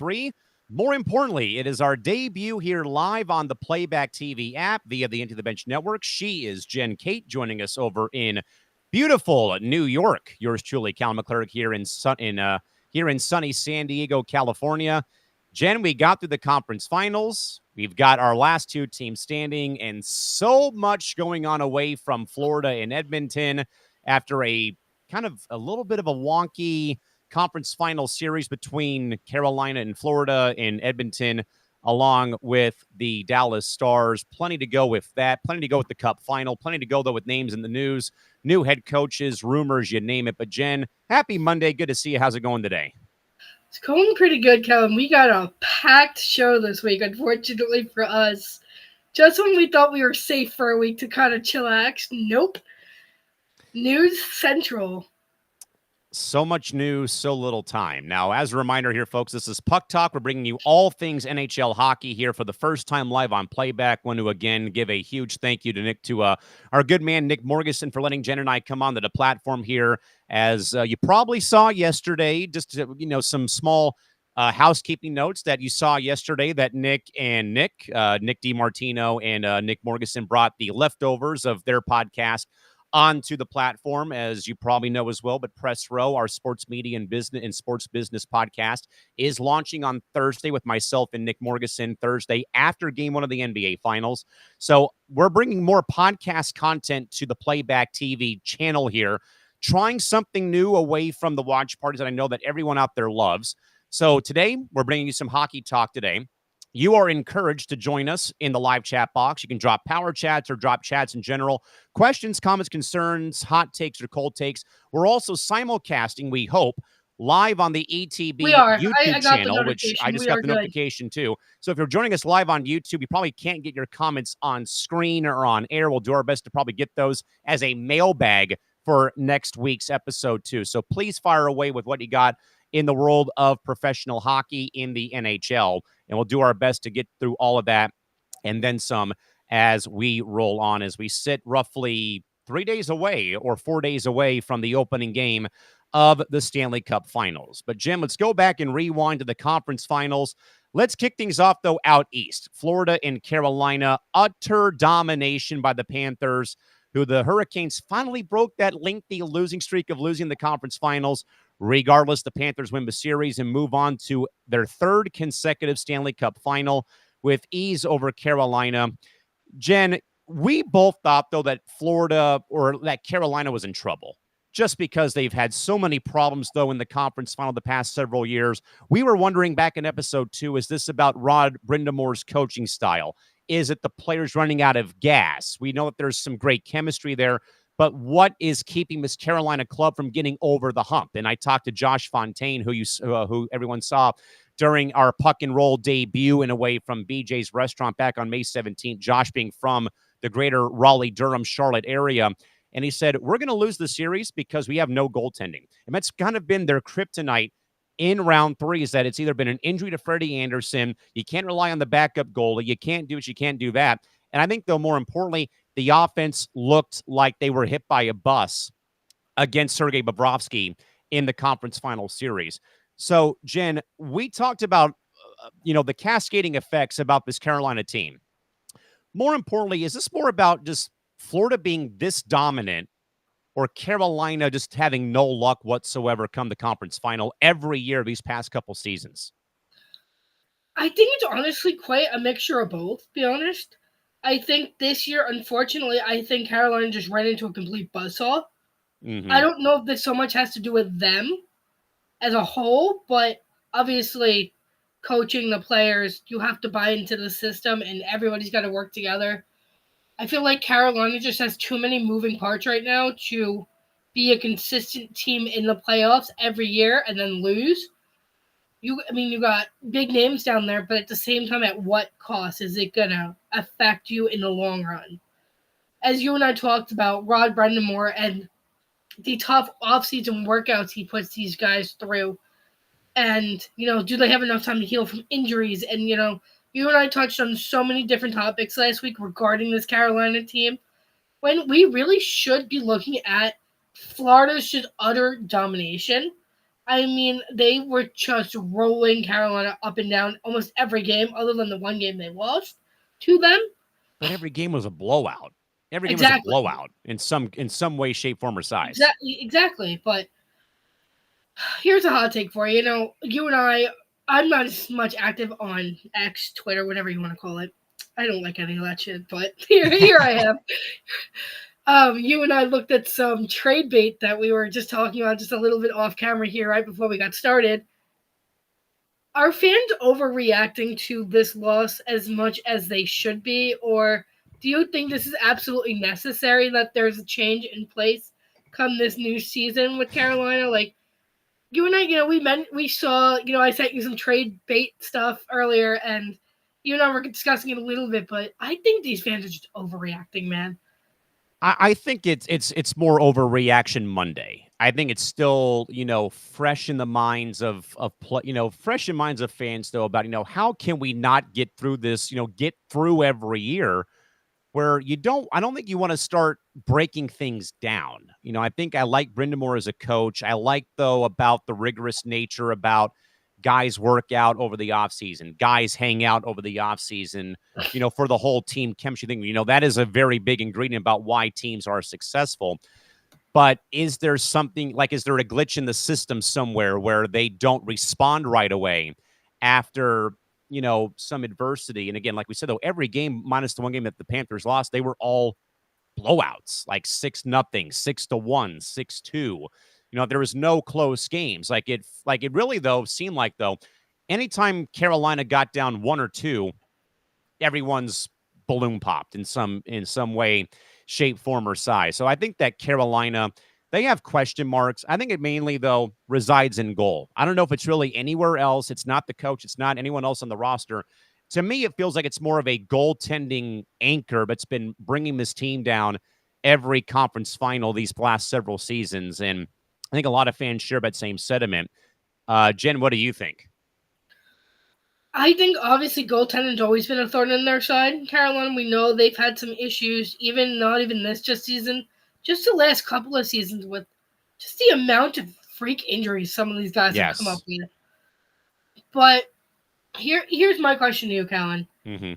3. More importantly, it is our debut here live on the Playback TV app via the Into the Bench Network. She is Jen Kate joining us over in beautiful New York. Yours truly, Cal McClurg, here in sunny San Diego, California. Jen, we got through the conference finals. We've got our last two teams standing, and so much going on away from Florida and Edmonton after a kind of a little bit of a wonky conference final series between Carolina and Florida and Edmonton, along with the Dallas Stars. Plenty to go with that. Plenty to go with the Cup final. Plenty to go, though, with names in the news, new head coaches, rumors, you name it. But, Jen, happy Monday. Good to see you. How's it going today? It's going pretty good, Kevin. We got a packed show this week, unfortunately for us. Just when we thought we were safe for a week to kind of chillax, nope. News Central. So much news, so little time. Now, as a reminder here, folks, this is Puck Talk. We're bringing you all things NHL hockey here for the first time live on Playback. Want to, again, give a huge thank you to our good man, Nick Morgeson, for letting Jen and I come onto the platform here. As you probably saw yesterday, just, some small housekeeping notes that you saw yesterday that Nick DiMartino and Nick Morgeson brought the leftovers of their podcast onto the platform, as you probably know as well. But Press Row, our sports media and sports business podcast, is launching on Thursday with myself and Nick Morgeson, Thursday after Game 1 of the NBA Finals. So we're bringing more podcast content to the Playback TV channel here, trying something new away from the watch parties that I know that everyone out there loves. So today, we're bringing you some hockey talk today. You are encouraged to join us in the live chat box. You can drop power chats or drop chats in general. Questions, comments, concerns, hot takes, or cold takes. We're also simulcasting, we hope, live on the ETB YouTube channel, which I just got the notification too. So if you're joining us live on YouTube, you probably can't get your comments on screen or on air. We'll do our best to probably get those as a mailbag for next week's episode too. So please fire away with what you got in the world of professional hockey in the NHL. And we'll do our best to get through all of that and then some as we roll on, as we sit roughly 3 days away or 4 days away from the opening game of the Stanley Cup Finals. But, Jim, let's go back and rewind to the conference finals. Let's kick things off, though, out east. Florida and Carolina, utter domination by the Panthers, who the Hurricanes finally broke that lengthy losing streak of losing the conference finals. Regardless, the Panthers win the series and move on to their third consecutive Stanley Cup final with ease over Carolina. Jen, we both thought, though, that Carolina was in trouble just because they've had so many problems, though, in the conference final the past several years. We were wondering back in episode 2, is this about Rod Brindamore's coaching style? Is it the players running out of gas? We know that there's some great chemistry there, but what is keeping this Carolina club from getting over the hump? And I talked to Josh Fontaine, who everyone saw during our Puck and Roll debut in a way from BJ's Restaurant back on May 17th, Josh being from the greater Raleigh, Durham, Charlotte area. And he said, we're going to lose the series because we have no goaltending. And that's kind of been their kryptonite in round 3, is that it's either been an injury to Freddie Anderson. You can't rely on the backup goalie. You can't do it. You can't do that. And I think, though, more importantly, the offense looked like they were hit by a bus against Sergei Bobrovsky in the conference final series. So, Jen, we talked about, the cascading effects about this Carolina team. More importantly, is this more about just Florida being this dominant or Carolina just having no luck whatsoever come the conference final every year these past couple seasons? I think it's honestly quite a mixture of both, to be honest. I think this year, unfortunately, Carolina just ran into a complete buzzsaw. Mm-hmm. I don't know if this so much has to do with them as a whole, but obviously coaching the players, you have to buy into the system and everybody's got to work together. I feel like Carolina just has too many moving parts right now to be a consistent team in the playoffs every year and then lose. You got big names down there, but at the same time, at what cost is it going to affect you in the long run? As you and I talked about, Rod Brind'Amour and the tough offseason workouts he puts these guys through. And, do they have enough time to heal from injuries? And, you and I touched on so many different topics last week regarding this Carolina team, when we really should be looking at Florida's just utter domination. I mean, they were just rolling Carolina up and down almost every game, other than the one game they lost to them. But every game was a blowout. Every game was a Exactly. blowout in some way, shape, form, or size. Exactly. But here's a hot take for you. You know, you and I'm not as much active on X, Twitter, whatever you want to call it. I don't like any of that shit, but here I am. You and I looked at some trade bait that we were just talking about just a little bit off camera here right before we got started. Are fans overreacting to this loss as much as they should be, or do you think this is absolutely necessary that there's a change in place come this new season with Carolina? Like, you and I, we saw, I sent you some trade bait stuff earlier, and you and I were discussing it a little bit, but I think these fans are just overreacting, man. I think it's more overreaction Monday. I think it's still, fresh in the minds of fresh in minds of fans though about, how can we not get through this, get through every year where I don't think you want to start breaking things down. I think I like Brindamore as a coach. I like though about the rigorous nature about guys work out over the offseason, guys hang out over the offseason, for the whole team chemistry thing. That is a very big ingredient about why teams are successful. But is there something is there a glitch in the system somewhere where they don't respond right away after, some adversity? And again, like we said, though, every game minus the one game that the Panthers lost, they were all blowouts, like 6-0, 6-1, 6-2. There was no close games. It really though seemed like though, anytime Carolina got down 1 or 2, everyone's balloon popped in some way, shape, form, or size. So I think that Carolina, they have question marks. I think it mainly though resides in goal. I don't know if it's really anywhere else. It's not the coach. It's not anyone else on the roster. To me, it feels like it's more of a goaltending anchor that's been bringing this team down every conference final these last several seasons. And I think a lot of fans share that same sentiment. Jen, what do you think? I think obviously goaltending's always been a thorn in their side. Carolina, we know they've had some issues, not even this just season, just the last couple of seasons with just the amount of freak injuries some of these guys have come up with. But here's my question to you, Callan. Mm-hmm.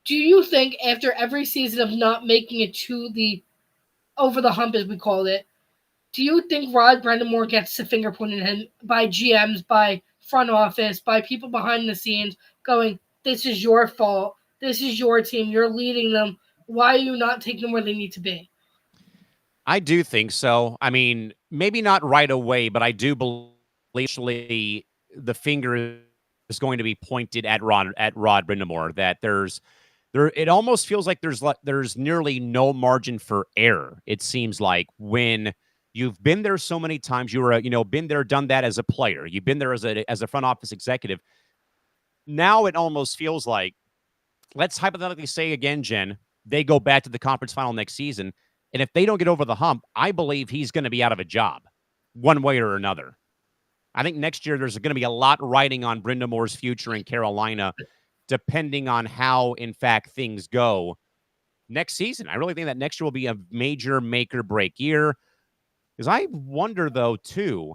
Do you think after every season of not making it to the over the hump, as we called it, do you think Rod Brindamore gets the finger pointed at him by GMs, by front office, by people behind the scenes going, this is your fault. This is your team. You're leading them. Why are you not taking them where they need to be? I do think so. I mean, maybe not right away, but I do believe the finger is going to be pointed at Rod Brindamore, that it almost feels like there's nearly no margin for error. It seems like when you've been there so many times, you were, been there, done that as a player. You've been there as a front office executive. Now it almost feels like, let's hypothetically say again, Jen, they go back to the conference final next season. And if they don't get over the hump, I believe he's going to be out of a job one way or another. I think next year there's going to be a lot riding on Brindamore's future in Carolina, depending on how, in fact, things go next season. I really think that next year will be a major make or break year. Because I wonder, though, too,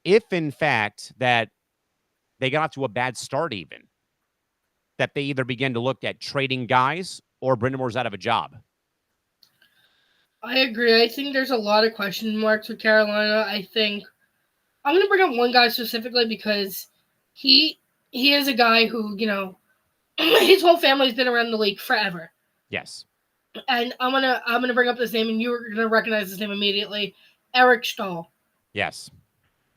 if, in fact, that they got off to a bad start even, that they either begin to look at trading guys or Brindamore's out of a job. I agree. I think there's a lot of question marks with Carolina. I think I'm going to bring up one guy specifically because he is a guy who, his whole family's been around the league forever. Yes. And I'm gonna bring up this name, and you're gonna recognize this name immediately. Eric Stahl. Yes.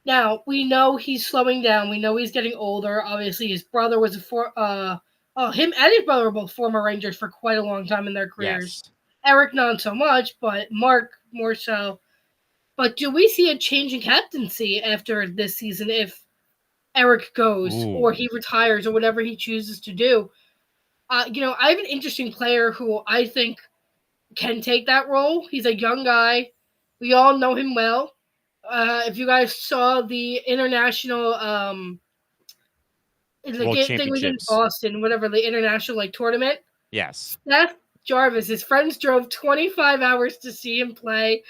Now we know he's slowing down. We know he's getting older. Obviously, his brother was him and his brother were both former Rangers for quite a long time in their careers. Yes. Eric not so much, but Mark more so. But do we see a change in captaincy after this season if Eric goes or he retires or whatever he chooses to do? I have an interesting player who I think can take that role. He's a young guy. We all know him well. If you guys saw the international thing was in Boston, whatever, the international tournament. Yes. Seth Jarvis, his friends drove 25 hours to see him play.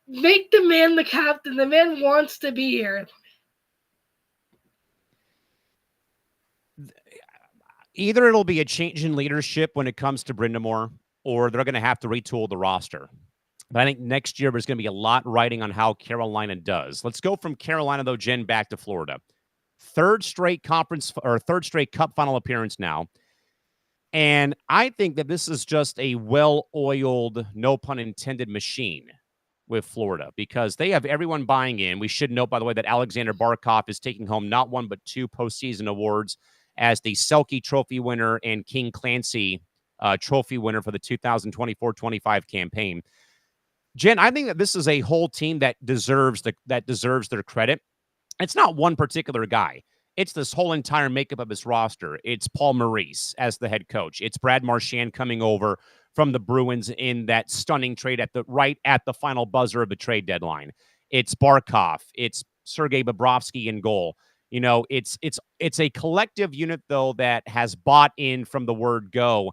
Make the man the captain. The man wants to be here. Either it'll be a change in leadership when it comes to Brindamore, or they're going to have to retool the roster. But I think next year there's going to be a lot riding on how Carolina does. Let's go from Carolina, though, Jen, back to Florida. Third straight cup final appearance now. And I think that this is just a well-oiled, no pun intended, machine with Florida because they have everyone buying in. We should note, by the way, that Alexander Barkov is taking home not one but two postseason awards as the Selke Trophy winner and King Clancy Trophy winner for the 2024-25 campaign. Jen, I think that this is a whole team that deserves their credit. It's not one particular guy. It's this whole entire makeup of this roster. It's Paul Maurice as the head coach. It's Brad Marchand coming over from the Bruins in that stunning trade right at the final buzzer of the trade deadline. It's Barkov. It's Sergei Bobrovsky in goal. You know, it's a collective unit, though, that has bought in from the word go.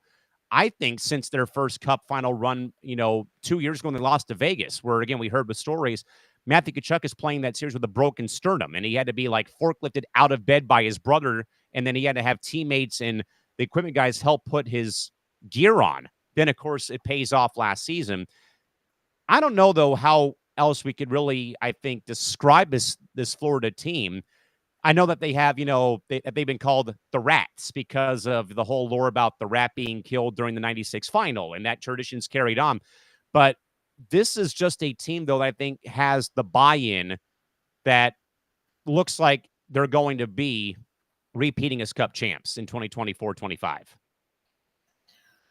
I think since their first cup final run, 2 years ago when they lost to Vegas, where, again, we heard the stories, Matthew Tkachuk is playing that series with a broken sternum, and he had to be, forklifted out of bed by his brother, and then he had to have teammates and the equipment guys help put his gear on. Then, of course, it pays off last season. I don't know, though, how else we could really, I think, describe this Florida team. I know that they have, they've been called the Rats because of the whole lore about the rat being killed during the 96 final, and that tradition's carried on. But this is just a team, though, that I think has the buy-in that looks like they're going to be repeating as Cup champs in 2024-25.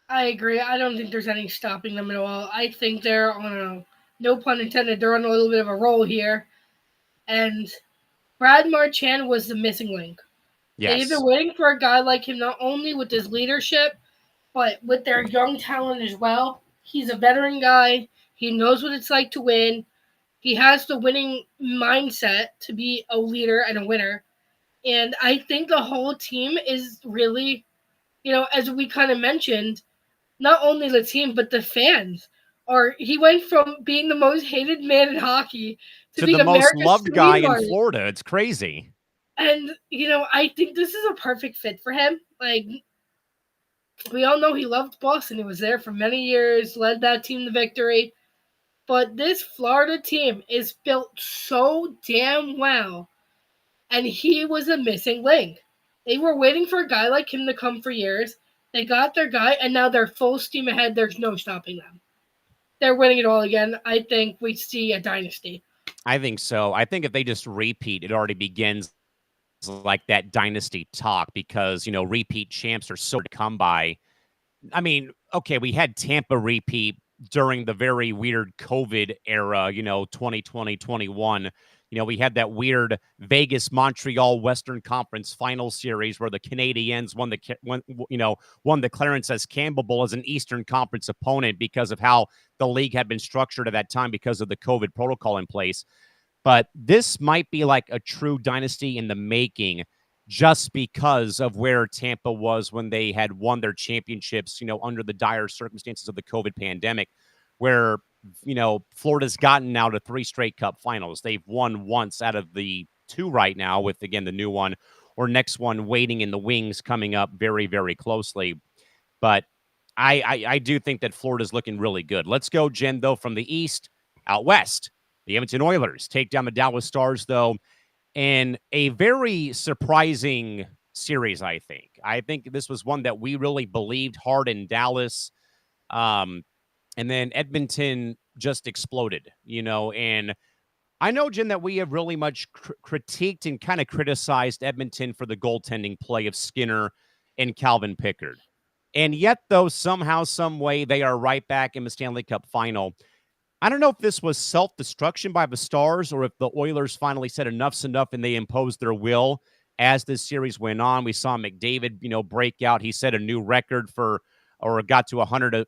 I agree. I don't think there's any stopping them at all. I think they're on a, no pun intended, they're on a little bit of a roll here. And Brad Marchand was the missing link. Yes. They've been waiting for a guy like him, not only with his leadership, but with their young talent as well. He's a veteran guy. He knows what it's like to win. He has the winning mindset to be a leader and a winner. And I think the whole team is really, as we kind of mentioned, not only the team, but the fans. He went from being the most hated man in hockey to being the most America's loved guy sweetheart in Florida. It's crazy. And, I think this is a perfect fit for him. We all know he loved Boston. He was there for many years, led that team to victory. But this Florida team is built so damn well. And he was a missing link. They were waiting for a guy like him to come for years. They got their guy, and now they're full steam ahead. There's no stopping them. They're winning it all again. I think we see a dynasty. I think so. I think if they just repeat, it already begins like that dynasty talk because, repeat champs are so hard to come by. I mean, okay, we had Tampa repeat during the very weird COVID era, 2020, 21. We had that weird Vegas Montreal Western Conference final series where the Canadiens won the Clarence S. Campbell Bowl as an Eastern Conference opponent because of how the league had been structured at that time because of the COVID protocol in place. But this might be like a true dynasty in the making just because of where Tampa was when they had won their championships, under the dire circumstances of the COVID pandemic, where, Florida's gotten now to 3 straight cup finals. They've won once out of the 2 right now with, again, the new one or next one waiting in the wings coming up very, very closely. But I do think that Florida's looking really good. Let's go, Jen, though, from the East out West. The Edmonton Oilers take down the Dallas Stars, though, in a very surprising series, I think. I think this was one that we really believed hard in Dallas. And then Edmonton just exploded, and I know, Jen, that we have really much critiqued and kind of criticized Edmonton for the goaltending play of Skinner and Calvin Pickard. And yet, though, somehow, some way, they are right back in the Stanley Cup final. I don't know if this was self-destruction by the Stars or if the Oilers finally said enough's enough and they imposed their will as this series went on. We saw McDavid, break out. He set a new record got to 100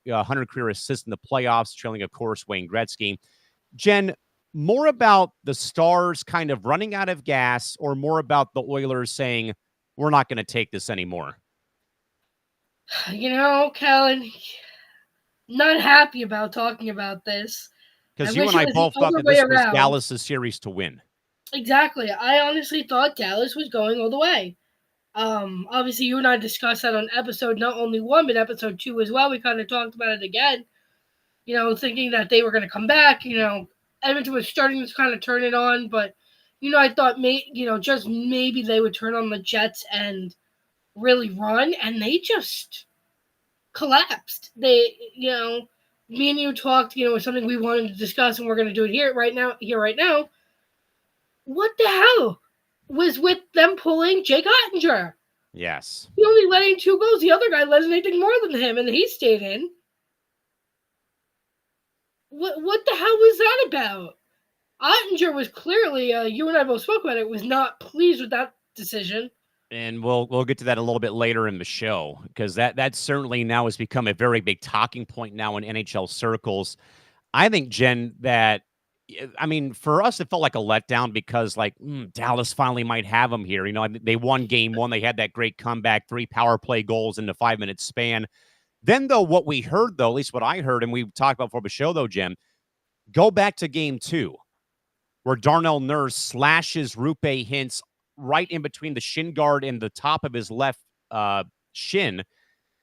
career assists in the playoffs, trailing, of course, Wayne Gretzky. Jen, more about the Stars kind of running out of gas or more about the Oilers saying, we're not going to take this anymore? Kellen, not happy about talking about this. Because you and I both thought that this was Dallas' series to win. Exactly. I honestly thought Dallas was going all the way. Obviously, you and I discussed that on episode not only 1, but episode 2 as well. We kind of talked about it again, thinking that they were going to come back. Edmonton was starting to kind of turn it on, but, I thought, just maybe they would turn on the Jets and really run, and they just collapsed. They, me and you talked, was something we wanted to discuss, and we're going to do it here right now. What the hell was with them pulling Jake Ottinger? Yes. He only let in 2 goals. The other guy let in anything more than him, and he stayed in. What the hell was that about? Ottinger was clearly, you and I both spoke about it, was not pleased with that decision. And we'll get to that a little bit later in the show, because that certainly now has become a very big talking point now in NHL circles. I think, Jen, that, I mean, for us, it felt like a letdown because, like, Dallas finally might have them here. They won game 1. They had that great comeback, 3 power play goals in the 5-minute span. Then, though, what we heard, though, at least what I heard, and we talked about before the show, though, Jen, go back to game 2, where Darnell Nurse slashes Rupe Hintz right in between the shin guard and the top of his left shin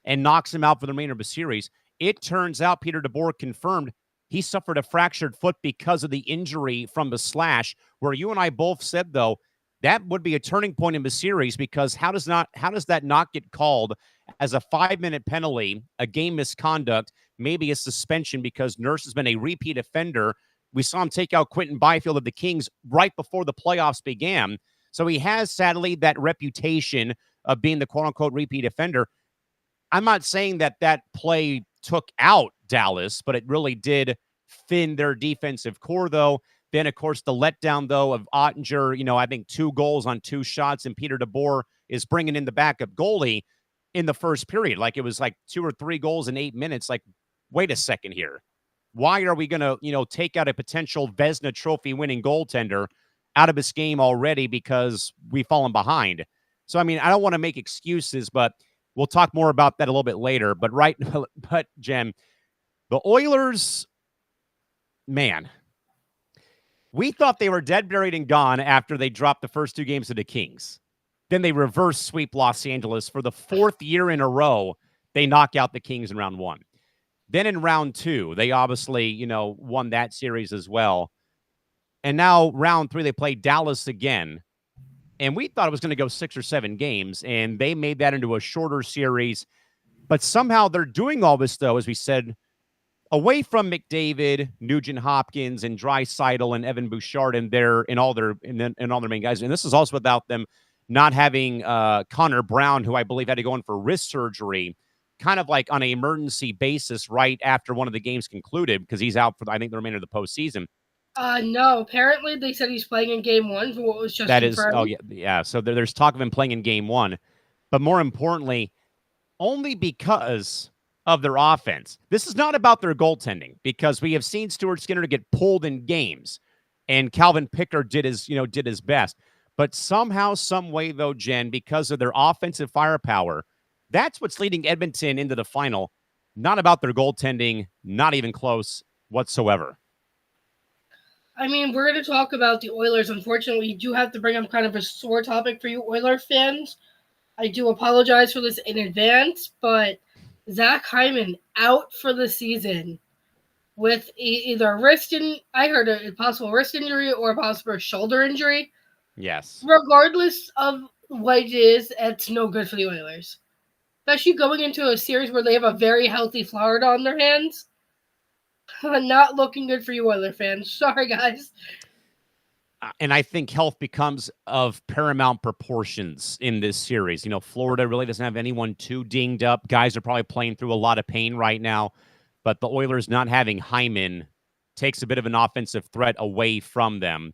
and knocks him out for the remainder of the series. It turns out, Peter DeBoer confirmed, he suffered a fractured foot because of the injury from the slash, where you and I both said, though, that would be a turning point in the series, because how does that not get called as a 5-minute penalty, a game misconduct, maybe a suspension, because Nurse has been a repeat offender. We saw him take out Quentin Byfield of the Kings right before the playoffs began. So he has, sadly, that reputation of being the quote-unquote repeat offender. I'm not saying that play took out Dallas, but it really did thin their defensive core, though. Then, of course, the letdown, though, of Ottinger, I think 2 goals on 2 shots, and Peter DeBoer is bringing in the backup goalie in the first period. Like, it was like 2 or 3 goals in 8 minutes. Like, wait a second here. Why are we going to, take out a potential Vezina Trophy winning goaltender out of this game already because we've fallen behind? So, I mean, I don't want to make excuses, but we'll talk more about that a little bit later. But Jen, the Oilers, man, we thought they were dead, buried, and gone after they dropped the first 2 games to the Kings. Then they reverse sweep Los Angeles for the 4th year in a row. They knock out the Kings in round 1. Then in round 2, they obviously, won that series as well. And now round 3, they play Dallas again. And we thought it was going to go 6 or 7 games, and they made that into a shorter series. But somehow they're doing all this, though, as we said, away from McDavid, Nugent Hopkins, and Draisaitl and Evan Bouchard and all their main guys. And this is also without them not having Connor Brown, who I believe had to go in for wrist surgery, kind of like on an emergency basis right after one of the games concluded, because he's out for, I think, the remainder of the postseason. No. Apparently, they said he's playing in game 1 for what was just confirmed. Oh, yeah. So there's talk of him playing in game 1. But more importantly, only because of their offense. This is not about their goaltending, because we have seen Stuart Skinner get pulled in games, and Calvin Pickard did his best. But somehow, some way, though, Jen, because of their offensive firepower, that's what's leading Edmonton into the final. Not about their goaltending, not even close whatsoever. I mean, we're going to talk about the Oilers. Unfortunately, you do have to bring up kind of a sore topic for you Oilers fans. I do apologize for this in advance, but Zach Hyman out for the season with either I heard a possible wrist injury or a possible shoulder injury. Yes. Regardless of what it is, it's no good for the Oilers. Especially going into a series where they have a very healthy Florida on their hands. Not looking good for you Oilers fans. Sorry, guys. And I think health becomes of paramount proportions in this series. Florida really doesn't have anyone too dinged up. Guys are probably playing through a lot of pain right now. But the Oilers not having Hyman takes a bit of an offensive threat away from them,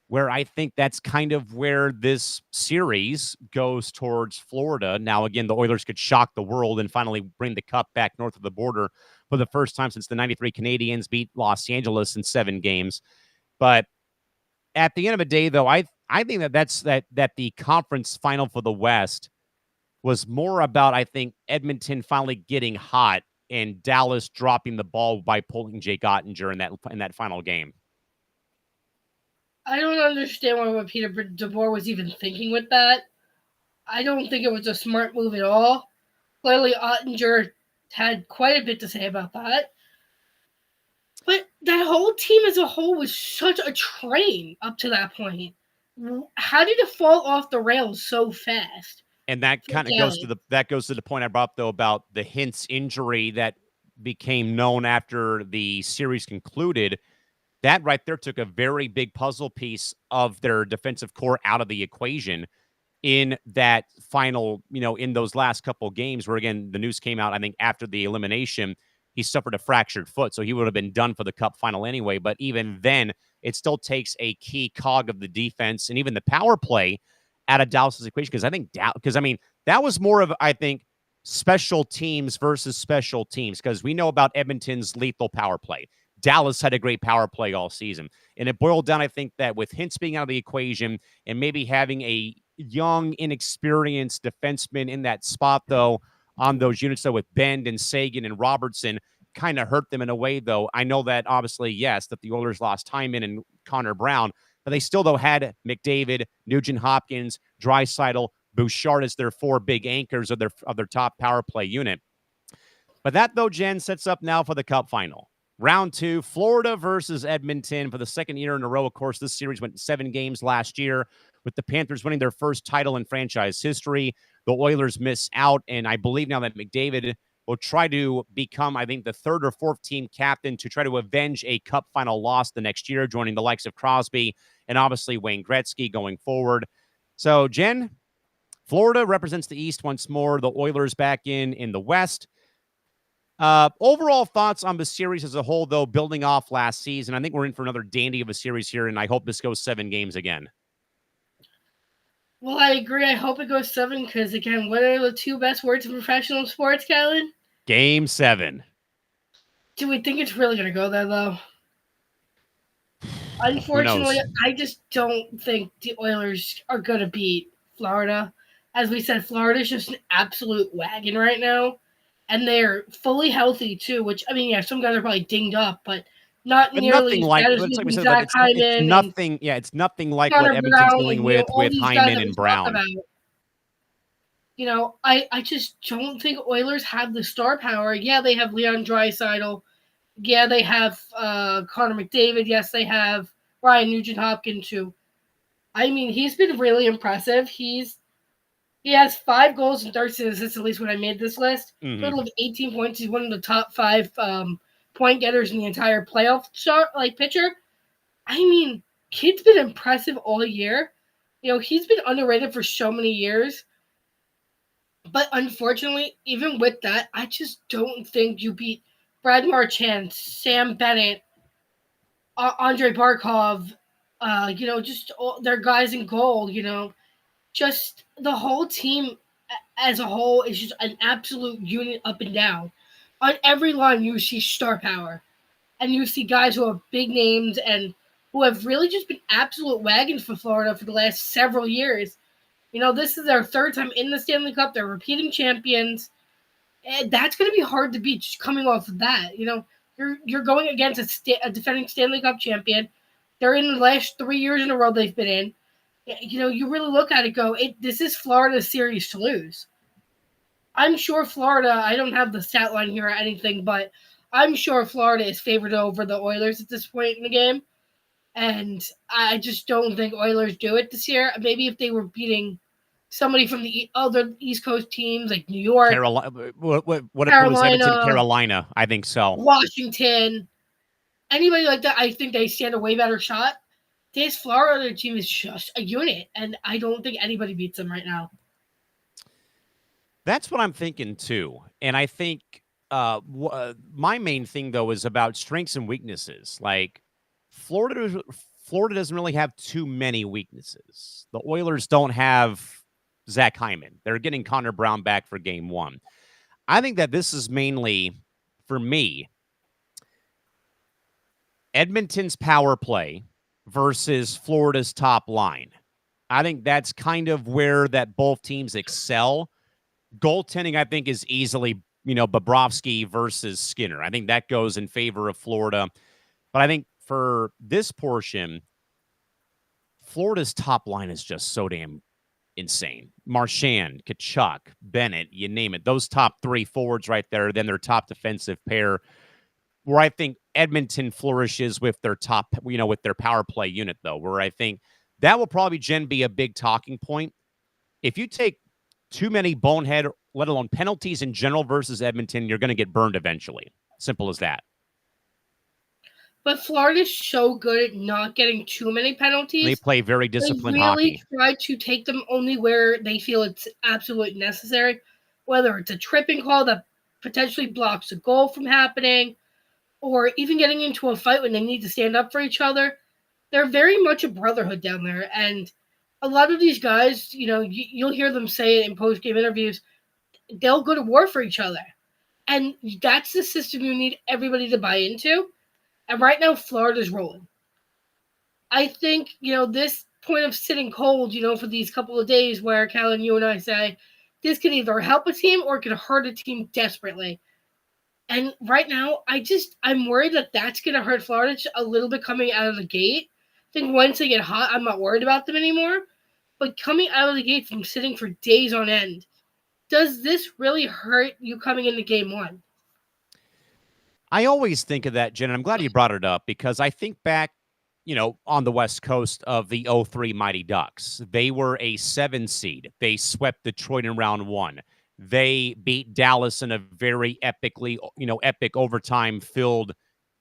where I think that's kind of where this series goes towards Florida. Now, again, the Oilers could shock the world and finally bring the cup back north of the border for the first time since the 93 Canadiens beat Los Angeles in 7 games. But at the end of the day, though, I think that the conference final for the West was more about, I think, Edmonton finally getting hot and Dallas dropping the ball by pulling Jake Ottinger in that final game. I don't understand what Peter DeBoer was even thinking with that. I don't think it was a smart move at all. Clearly, Ottinger had quite a bit to say about that. But that whole team as a whole was such a train up to that point. How did it fall off the rails so fast? And that kind of goes to the point I brought up, though, about the Hintz injury that became known after the series concluded. That right there took a very big puzzle piece of their defensive core out of the equation in that final, in those last couple games where, again, the news came out, I think, after the elimination, he suffered a fractured foot. So he would have been done for the cup final anyway. But even then, it still takes a key cog of the defense and even the power play out of Dallas's equation. That was more of, I think, special teams versus special teams, because we know about Edmonton's lethal power play. Dallas had a great power play all season. And it boiled down, I think, that with Hintz being out of the equation and maybe having a young, inexperienced defenseman in that spot, though, on those units, though, with Bend and Sagan and Robertson, kind of hurt them in a way, though. I know that, obviously, yes, that the Oilers lost Hyman and Connor Brown, but they still, though, had McDavid, Nugent-Hopkins, Draisaitl, Bouchard as their four big anchors of their top power play unit. But that, though, Jen, sets up now for the Cup final. Round 2, Florida versus Edmonton for the second year in a row. Of course, this series went 7 games last year, with the Panthers winning their first title in franchise history. The Oilers miss out, and I believe now that McDavid will try to become, I think, the third or fourth team captain to try to avenge a Cup final loss the next year, joining the likes of Crosby and obviously Wayne Gretzky going forward. So, Jen, Florida represents the East once more. The Oilers back in the West. Overall thoughts on the series as a whole, though, building off last season. I think we're in for another dandy of a series here, and I hope this goes 7 games again. Well, I agree. I hope it goes 7 because, again, what are the 2 best words in professional sports, Callan? Game 7. Do we think it's really going to go there, though? Unfortunately, I just don't think the Oilers are going to beat Florida. As we said, Florida's just an absolute wagon right now. And they're fully healthy, too, which, I mean, yeah, some guys are probably dinged up, but not nearly as bad as Zach Hyman. It's nothing like what Edmonton's dealing with Hyman and Brown. I just don't think Oilers have the star power. Yeah, they have Leon Draisaitl. Yeah, they have Connor McDavid. Yes, they have Ryan Nugent-Hopkins, too. I mean, he's been really impressive. He has 5 goals and 13 assists, at least when I made this list. Mm-hmm. Total of 18 points. He's one of the top 5 point getters in the entire playoff pitcher. I mean, kid's been impressive all year. He's been underrated for so many years. But unfortunately, even with that, I just don't think you beat Brad Marchand, Sam Bennett, Andrei Barkov, just all their guys in goal, just the whole team as a whole is just an absolute unit up and down. On every line, you see star power. And you see guys who have big names and who have really just been absolute wagons for Florida for the last several years. This is their 3rd time in the Stanley Cup. They're repeating champions. And that's going to be hard to beat just coming off of that. You're going against a defending Stanley Cup champion. They're in the last 3 years in a row they've been in. You really look at it, this is Florida's series to lose. I'm sure Florida, I don't have the stat line here or anything, but I'm sure Florida is favored over the Oilers at this point in the game. And I just don't think Oilers do it this year. Maybe if they were beating somebody from the other East Coast teams like New York. Carolina. What if it was Edmonton, Carolina? I think so. Washington. Anybody like that, I think they stand a way better shot. This Florida team is just a unit, and I don't think anybody beats them right now. That's what I'm thinking, too. And I think my main thing, though, is about strengths and weaknesses. Like, Florida doesn't really have too many weaknesses. The Oilers don't have Zach Hyman. They're getting Connor Brown back for game 1. I think that this is mainly, for me, Edmonton's power play versus Florida's top line. I think that's kind of where that both teams excel. Goaltending, I think, is easily, Bobrovsky versus Skinner. I think that goes in favor of Florida. But I think for this portion, Florida's top line is just so damn insane. Marchand, Kachuk, Bennett, you name it. Those top three forwards right there, then their top defensive pair, where I think Edmonton flourishes with their top, with their power play unit, though, where I think that will probably, Jen, be a big talking point. If you take too many bonehead, let alone penalties in general versus Edmonton, you're going to get burned eventually. Simple as that. But Florida's so good at not getting too many penalties. They play very disciplined hockey. They really try to take them only where they feel it's absolutely necessary, whether it's a tripping call that potentially blocks a goal from happening, or even getting into a fight when they need to stand up for each other. They're very much a brotherhood down there, and a lot of these guys, you'll hear them say it in post-game interviews, they'll go to war for each other. And that's the system you need everybody to buy into. And right now, Florida's rolling. I think, this point of sitting cold, for these couple of days where, Callan, you and I say, this can either help a team or it can hurt a team desperately. And right now, I'm worried that that's going to hurt Florida just a little bit coming out of the gate. I think once they get hot, I'm not worried about them anymore. But coming out of the gate from sitting for days on end, does this really hurt you coming into game one? I always think of that, Jen, and I'm glad you brought it up because I think back, on the West Coast of the 03 Mighty Ducks. They were a 7 seed. They swept Detroit in round 1. They beat Dallas in a very epic overtime-filled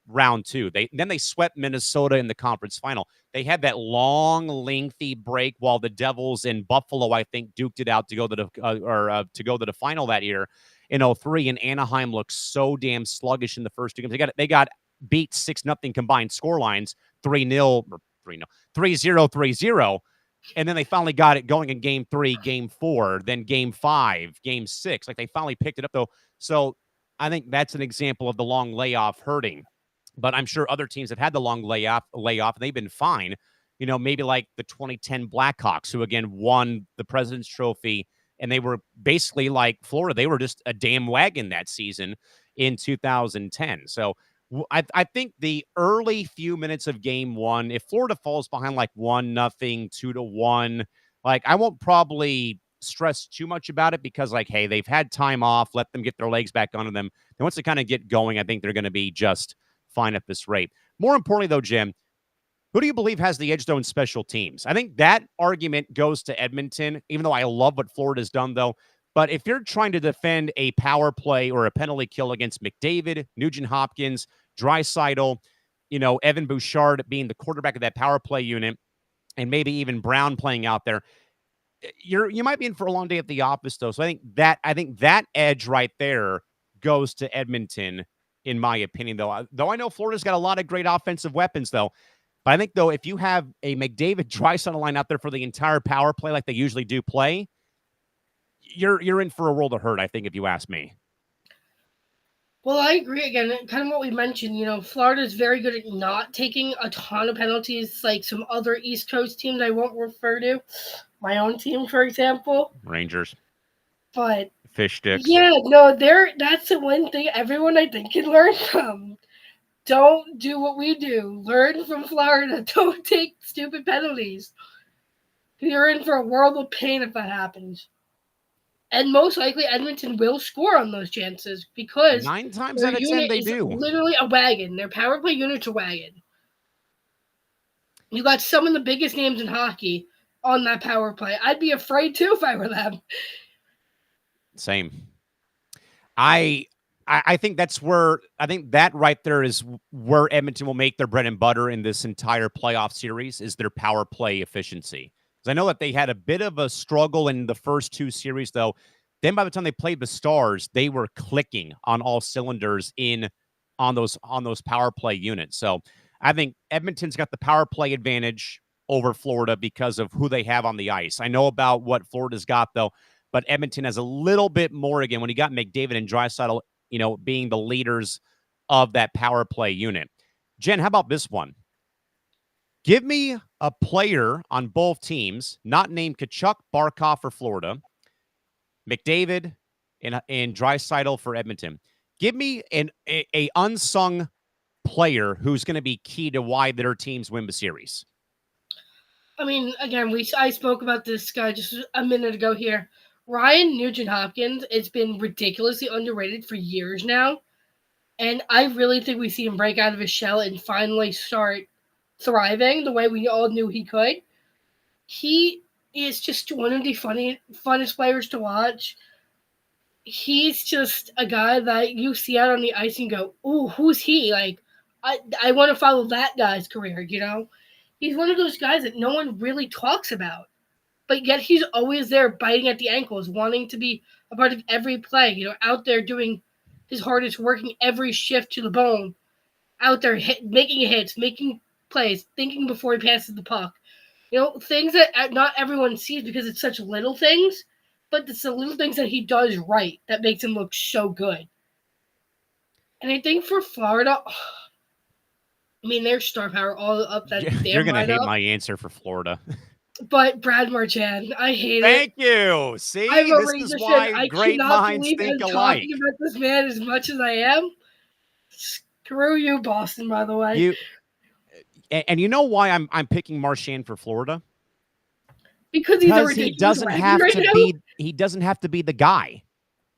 round 2. Then they swept Minnesota in the conference final. They had that long, lengthy break while the Devils in Buffalo, I think, duked it out to go to the final that year in 03. And Anaheim looked so damn sluggish in the first 2 games. They got beat 6-0 combined score lines, 3-0, 3-0, 3-0, 3-0. And then they finally got it going in game 3, game 4, then game 5, game 6. Like they finally picked it up, though. So I think that's an example of the long layoff hurting. But I'm sure other teams have had the long layoff, and they've been fine. Maybe like the 2010 Blackhawks, who again won the President's Trophy, and they were basically like Florida. They were just a damn wagon that season in 2010. So I think the early few minutes of game 1, if Florida falls behind like 1-0, 2-1, like I won't probably stress too much about it because like, hey, they've had time off. Let them get their legs back under them. And once they kind of get going, I think they're going to be just fine at this rate. More importantly, though, Jim, who do you believe has the edge, though, in special teams? I think that argument goes to Edmonton, even though I love what Florida's done, though. But if you're trying to defend a power play or a penalty kill against McDavid, Nugent-Hopkins, Draisaitl, Evan Bouchard being the quarterback of that power play unit, and maybe even Brown playing out there, you might be in for a long day at the office, though. So I think that edge right there goes to Edmonton, in my opinion, though. Though I know Florida's got a lot of great offensive weapons, though. But I think, though, if you have a McDavid Draisaitl line out there for the entire power play like they usually do play, you're in for a world of hurt, I think, if you ask me. Well, I agree again. Kind of what we mentioned, Florida's very good at not taking a ton of penalties like some other East Coast teams I won't refer to. My own team, for example. Rangers. But Fish sticks. Yeah, no, that's the one thing everyone I think can learn from. Don't do what we do. Learn from Florida. Don't take stupid penalties. You're in for a world of pain if that happens. And most likely Edmonton will score on those chances because 9 times out of 10 they do. Literally a wagon. Their power play unit's a wagon. You got some of the biggest names in hockey on that power play. I'd be afraid too if I were them. Same. I think that right there is where Edmonton will make their bread and butter in this entire playoff series is their power play efficiency. Because I know that they had a bit of a struggle in the first 2 series, though. Then by the time they played the Stars, they were clicking on all cylinders on those power play units. So I think Edmonton's got the power play advantage over Florida because of who they have on the ice. I know about what Florida's got, though, but Edmonton has a little bit more again when you got McDavid and Draisaitl, being the leaders of that power play unit. Jen, how about this one? Give me a player on both teams, not named Kachuk, Barkov for Florida, McDavid, and Draisaitl for Edmonton. Give me a unsung player who's going to be key to why their teams win the series. I mean, again, I spoke about this guy just a minute ago here. Ryan Nugent-Hopkins, it's been ridiculously underrated for years now. And I really think we see him break out of his shell and finally start thriving the way we all knew he could. He is just one of the funnest players to watch. He's just a guy that you see out on the ice and go, "Ooh, who's he?" Like, I want to follow that guy's career. He's one of those guys that no one really talks about, but yet he's always there, biting at the ankles, wanting to be a part of every play. Out there doing his hardest, working every shift to the bone, out there making hits, making plays, thinking before he passes the puck. Things that not everyone sees because it's such little things, but it's the little things that he does right that makes him look so good. And I think for Florida, I mean, their star power all up that damn You're going to hate lineup. my answer for Florida. But Brad Marchand, I hate Thank it. you. See, I'm this is why I great cannot minds believe think I'm alike. talking about this man as much as I am. Screw you, Boston, by the way. And you know why I'm picking Marchand for Florida? Because he's a ridiculous he doesn't have to be the guy.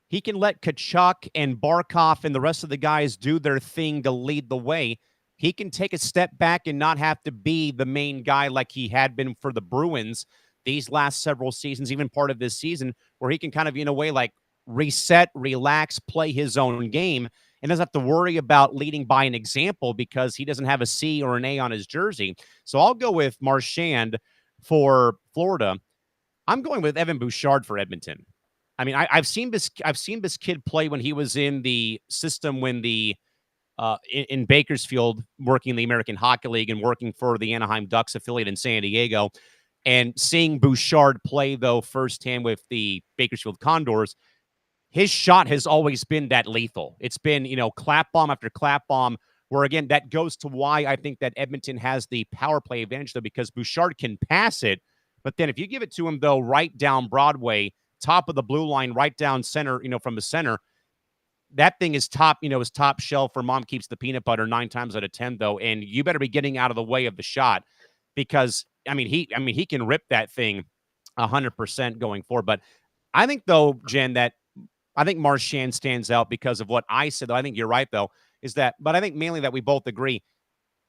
He can let Tkachuk and Barkov and the rest of the guys do their thing to lead the way. He can take a step back and not have to be the main guy like he had been for the Bruins these last several seasons, even part of this season, where he can kind of, in a way, like reset, relax, play his own game, and doesn't have to worry about leading by an example because he doesn't have a C or an A on his jersey. So I'll go with Marchand for Florida. I'm going with Evan Bouchard for Edmonton. I mean, I've seen this kid play when he was in the system when in Bakersfield, working in the American Hockey League and working for the Anaheim Ducks affiliate in San Diego, and seeing Bouchard play though firsthand with the Bakersfield Condors. His shot has always been that lethal. It's been, clap bomb after clap bomb, where again, that goes to why I think that Edmonton has the power play advantage, though, because Bouchard can pass it. But then if you give it to him, though, right down Broadway, top of the blue line, right down center, from the center, that thing is is top shelf for mom keeps the peanut butter 9 times out of 10, though. And you better be getting out of the way of the shot because, he can rip that thing 100% going forward. But I think, though, Jen, that I think Marchand stands out because of what I said, though. I think you're right, though, but I think mainly that we both agree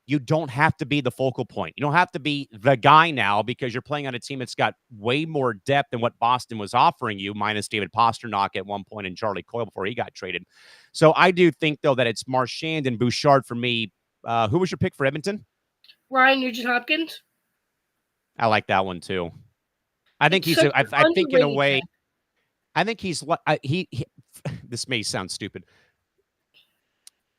you don't have to be the focal point. You don't have to be the guy now because you're playing on a team that's got way more depth than what Boston was offering you, minus David Pastrnak at one point and Charlie Coyle before he got traded. So I do think, though, that it's Marchand and Bouchard for me. Who was your pick for Edmonton? Ryan Nugent-Hopkins. I like that one, too. I think I think in a way, I think he's he this may sound stupid.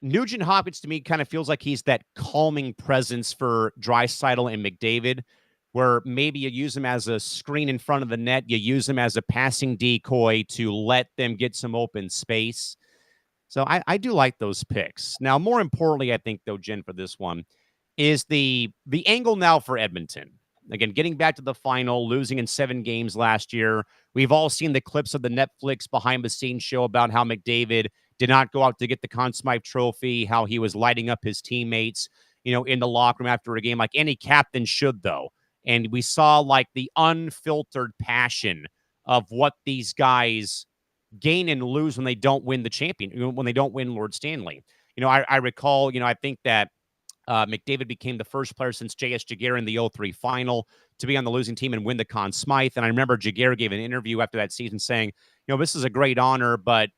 Nugent Hopkins to me kind of feels like he's that calming presence for Draisaitl and McDavid, where maybe you use him as a screen in front of the net, you use him as a passing decoy to let them get some open space. So I do like those picks. Now, more importantly, I think, though, Jen, for this one, is the angle now for Edmonton. Again, getting back to the final, losing in 7 games last year. We've all seen the clips of the Netflix behind-the-scenes show about how McDavid did not go out to get the Conn Smythe Trophy, how he was lighting up his teammates, in the locker room after a game, like any captain should, though. And we saw, like, the unfiltered passion of what these guys gain and lose when they don't win the champion, when they don't win Lord Stanley. I recall, I think that McDavid became the first player since J.S. Jaguar in the 03 final to be on the losing team and win the Conn Smythe. And I remember Jaguar gave an interview after that season saying, this is a great honor, but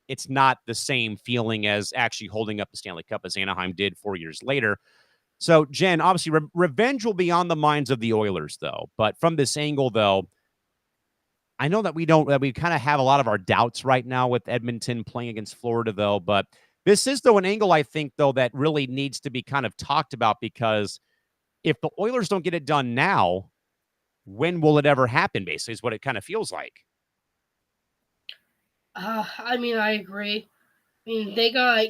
it's not the same feeling as actually holding up the Stanley Cup as Anaheim did 4 years later. So, Jen, obviously, revenge will be on the minds of the Oilers, though. But from this angle, though, I know that we kind of have a lot of our doubts right now with Edmonton playing against Florida, though. But this is, though, an angle, I think, though, that really needs to be kind of talked about because if the Oilers don't get it done now, when will it ever happen, basically, is what it kind of feels like. I agree. They got,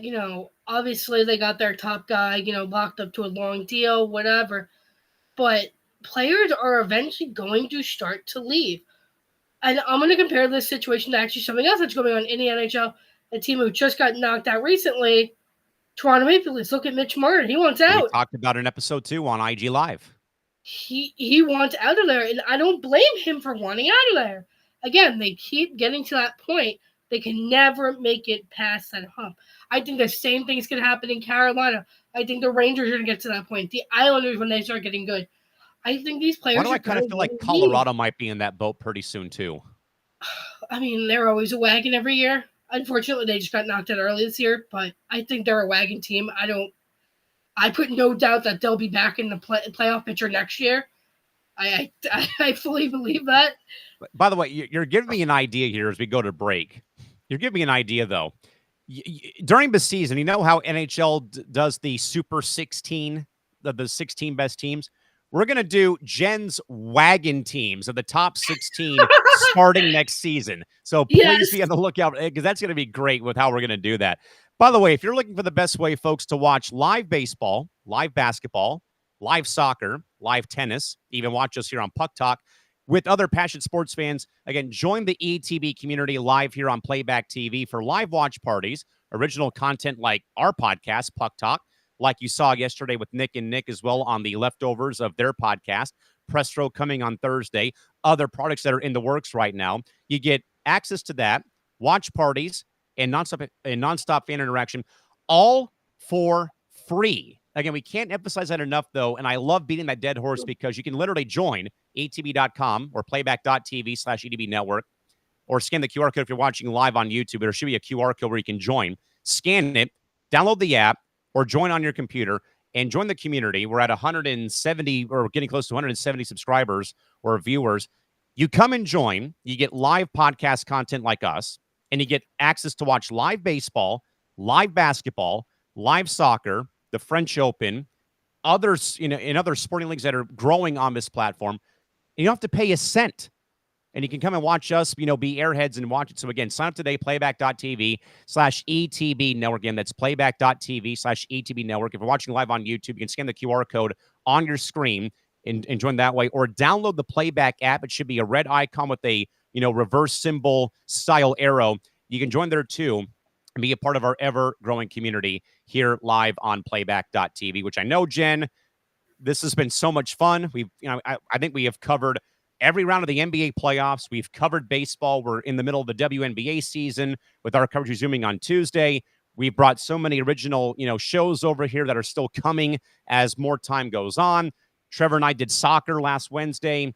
obviously they got their top guy, locked up to a long deal, whatever. But players are eventually going to start to leave. And I'm going to compare this situation to actually something else that's going on in the NHL. A team who just got knocked out recently, Toronto Maple Leafs. Look at Mitch Marner. He wants out. We talked about it in episode 2 on IG Live. he wants out of there, and I don't blame him for wanting out of there. Again, they keep getting to that point. They can never make it past that hump. I think the same thing's going to happen in Carolina. I think the Rangers are going to get to that point. The Islanders, when they start getting good. I think these players Why do I are kind of going feel to like leave. Colorado might be in that boat pretty soon, too? I mean, they're always a wagon every year. Unfortunately, they just got knocked out early this year, but I think they're a wagon team. I put no doubt that they'll be back in the playoff picture next year. I fully believe that. By the way, you're giving me an idea here as we go to break. You're giving me an idea, though. During the season, you know how NHL does the Super 16, the 16 best teams? We're going to do Jen's wagon teams of the top 16 starting next season. So please be on the lookout, because that's going to be great with how we're going to do that. By the way, if you're looking for the best way, folks, to watch live baseball, live basketball, live soccer, live tennis, even watch us here on Puck Talk with other passionate sports fans, again, join the ETB community live here on Playback TV for live watch parties, original content like our podcast, Puck Talk, like you saw yesterday with Nick and Nick as well on the leftovers of their podcast, Press Row coming on Thursday, other products that are in the works right now. You get access to that, watch parties, and nonstop fan interaction, all for free. Again, we can't emphasize that enough, though, and I love beating that dead horse because you can literally join etb.com or playback.tv/ETB network, or scan the QR code if you're watching live on YouTube. There should be a QR code where you can join. Scan it, download the app, or join on your computer and join the community. We're at 170 or getting close to 170 subscribers or viewers. You come and join. You get live podcast content like us, and you get access to watch live baseball, live basketball, live soccer, the French Open, others, in other sporting leagues that are growing on this platform. And you don't have to pay a cent. And you can come and watch us, be airheads and watch it. So again, sign up today, playback.tv/ETB network. Again, that's playback.tv/ETB network. If you're watching live on YouTube, you can scan the QR code on your screen and join that way, or download the Playback app. It should be a red icon with a, reverse symbol style arrow. You can join there too and be a part of our ever-growing community here live on playback.tv, which I know, Jen, this has been so much fun. We've, I think we have covered every round of the NBA playoffs. We've covered baseball. We're in the middle of the WNBA season with our coverage resuming on Tuesday. We've brought so many original, shows over here that are still coming as more time goes on. Trevor and I did soccer last Wednesday.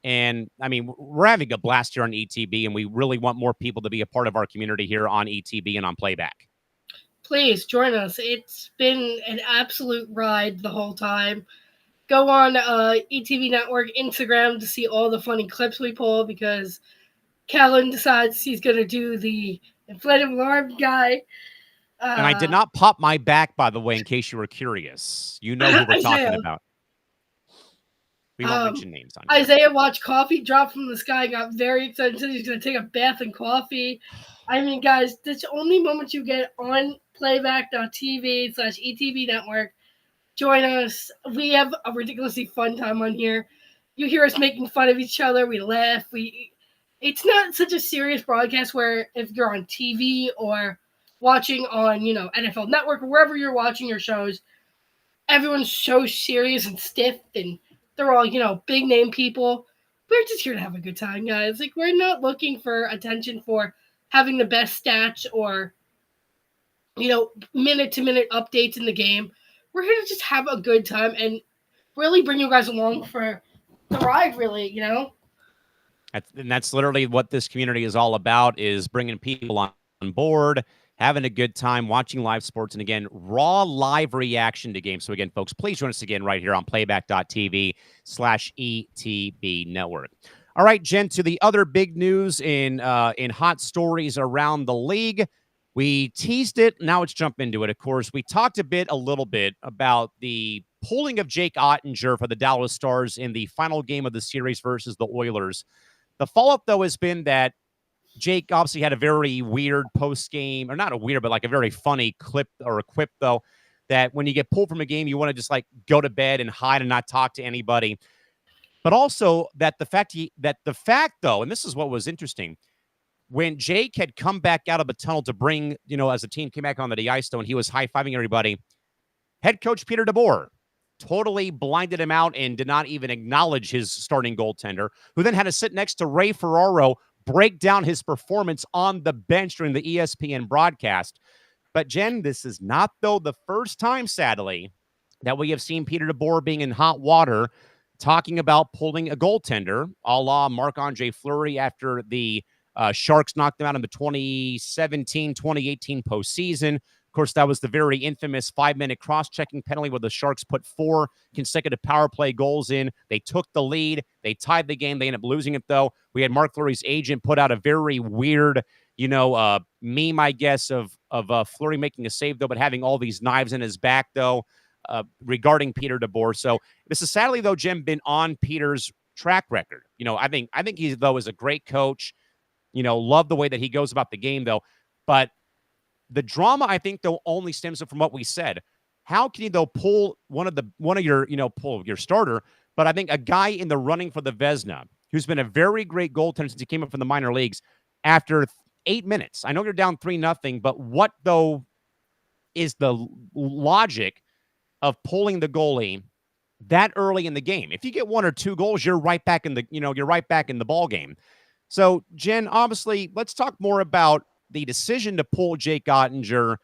And, I mean, we're having a blast here on ETB, and we really want more people to be a part of our community here on ETB and on Playback. Please join us. It's been an absolute ride the whole time. Go on ETV Network Instagram to see all the funny clips we pull, because Callan decides he's going to do the inflated alarm guy. And I did not pop my back, by the way, in case you were curious. You know who we're talking about. We won't mention names on here. Isaiah watched coffee drop from the sky, got very excited, said he's going to take a bath in coffee. I mean, guys, this only moment you get on playback.tv/ETV network. Join us. We have a ridiculously fun time on here. You hear us making fun of each other. We laugh. It's not such a serious broadcast where if you're on TV or watching on, NFL Network or wherever you're watching your shows, everyone's so serious and stiff, and they're all, big name people. We're just here to have a good time, guys. Like, we're not looking for attention for having the best stats or, minute-to-minute updates in the game. We're here to just have a good time and really bring you guys along for the ride, really, And that's literally what this community is all about, is bringing people on board, having a good time, watching live sports, and again, raw live reaction to games. So again, folks, please join us again right here on playback.tv/ETB network. All right, Jen, to the other big news in hot stories around the league. We teased it. Now let's jump into it. Of course, we talked a little bit about the pulling of Jake Ottinger for the Dallas Stars in the final game of the series versus the Oilers. The follow-up, though, has been that Jake obviously had a very weird post-game, or not a weird, but like a very funny clip or a quip, though, that when you get pulled from a game, you want to just like go to bed and hide and not talk to anybody. But also that the fact, though, and this is what was interesting, when Jake had come back out of the tunnel to bring, as the team came back onto the ice, though, and he was high-fiving everybody, head coach Peter DeBoer totally blinded him out and did not even acknowledge his starting goaltender, who then had to sit next to Ray Ferraro, break down his performance on the bench during the ESPN broadcast. But, Jen, this is not, though, the first time, sadly, that we have seen Peter DeBoer being in hot water talking about pulling a goaltender, a la Marc-Andre Fleury after the Sharks knocked them out in the 2017-2018 postseason. Of course, that was the very infamous 5-minute cross-checking penalty where the Sharks put 4 consecutive power play goals in. They took the lead. They tied the game. They ended up losing it, though. We had Mark Fleury's agent put out a very weird, meme, I guess, of Fleury making a save, though, but having all these knives in his back, though, regarding Peter DeBoer. So this is sadly, though, Jim, been on Peter's track record. I think he, though, is a great coach. Love the way that he goes about the game, though. But the drama, I think, though, only stems from what we said. How can you, though, pull pull your starter, but I think a guy in the running for the Vezina, who's been a very great goaltender since he came up from the minor leagues, after 8 minutes? I know you're down 3-0, but what, though, is the logic of pulling the goalie that early in the game? If you get 1 or 2 goals, you're right back in the ball game. So, Jen, obviously, let's talk more about the decision to pull Jake Ottinger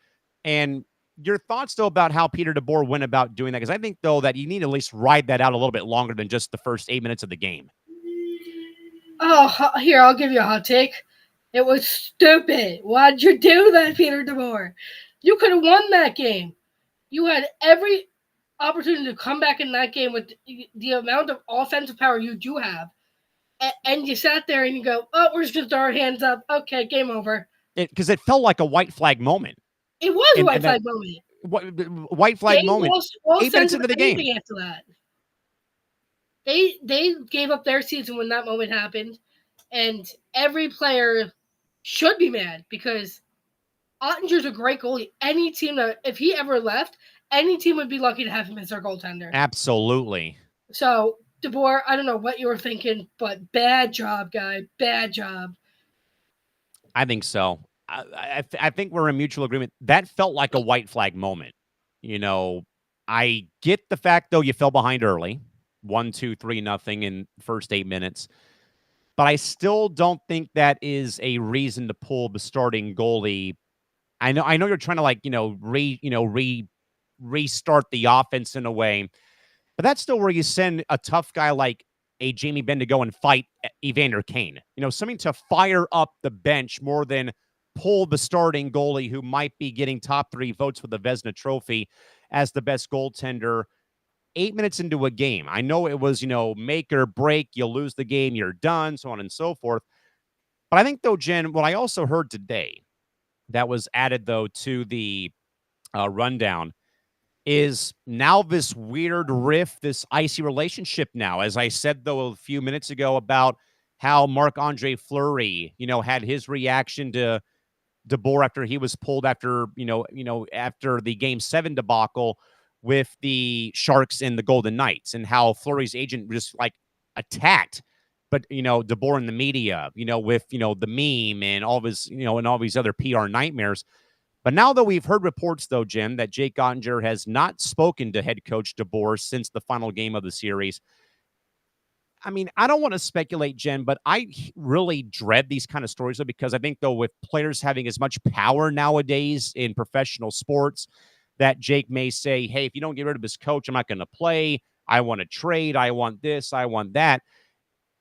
and your thoughts, though, about how Peter DeBoer went about doing that. Because I think, though, that you need to at least ride that out a little bit longer than just the first 8 minutes of the game. Oh, here, I'll give you a hot take. It was stupid. Why'd you do that, Peter DeBoer? You could have won that game. You had every opportunity to come back in that game with the amount of offensive power you do have. And you sat there and you go, oh, we're just going to throw our hands up. Okay, game over. Because it felt like a white flag moment. It was a white flag moment. White flag moment. 8 minutes into the game. After that. They gave up their season when that moment happened. And every player should be mad because Ottinger's a great goalie. Any team that, if he ever left, any team would be lucky to have him as their goaltender. Absolutely. So, DeBoer, I don't know what you were thinking, but bad job, guy. Bad job. I think so. I think we're in mutual agreement. That felt like a white flag moment. I get the fact, though, you fell behind early. 1-2, 3-0 in first 8 minutes. But I still don't think that is a reason to pull the starting goalie. I know you're trying to restart the offense in a way. But that's still where you send a tough guy like a Jamie Benn to go and fight Evander Kane. Something to fire up the bench more than pull the starting goalie who might be getting top 3 votes for the Vezina Trophy as the best goaltender 8 minutes into a game. I know it was, make or break. You'll lose the game, you're done, so on and so forth. But I think, though, Jen, what I also heard today that was added, though, to the rundown is now this weird rift, this icy relationship now. As I said, though, a few minutes ago about how Marc-Andre Fleury, had his reaction to DeBoer after he was pulled after the Game 7 debacle with the Sharks and the Golden Knights, and how Fleury's agent just attacked, but DeBoer in the media, with the meme and all of his, and all these other PR nightmares. But now, though, we've heard reports, though, Jim, that Jake Ottinger has not spoken to head coach DeBoer since the final game of the series. I mean, I don't want to speculate, Jen, but I really dread these kind of stories, though, because I think, though, with players having as much power nowadays in professional sports, that Jake may say, hey, if you don't get rid of this coach, I'm not going to play. I want to trade. I want this. I want that.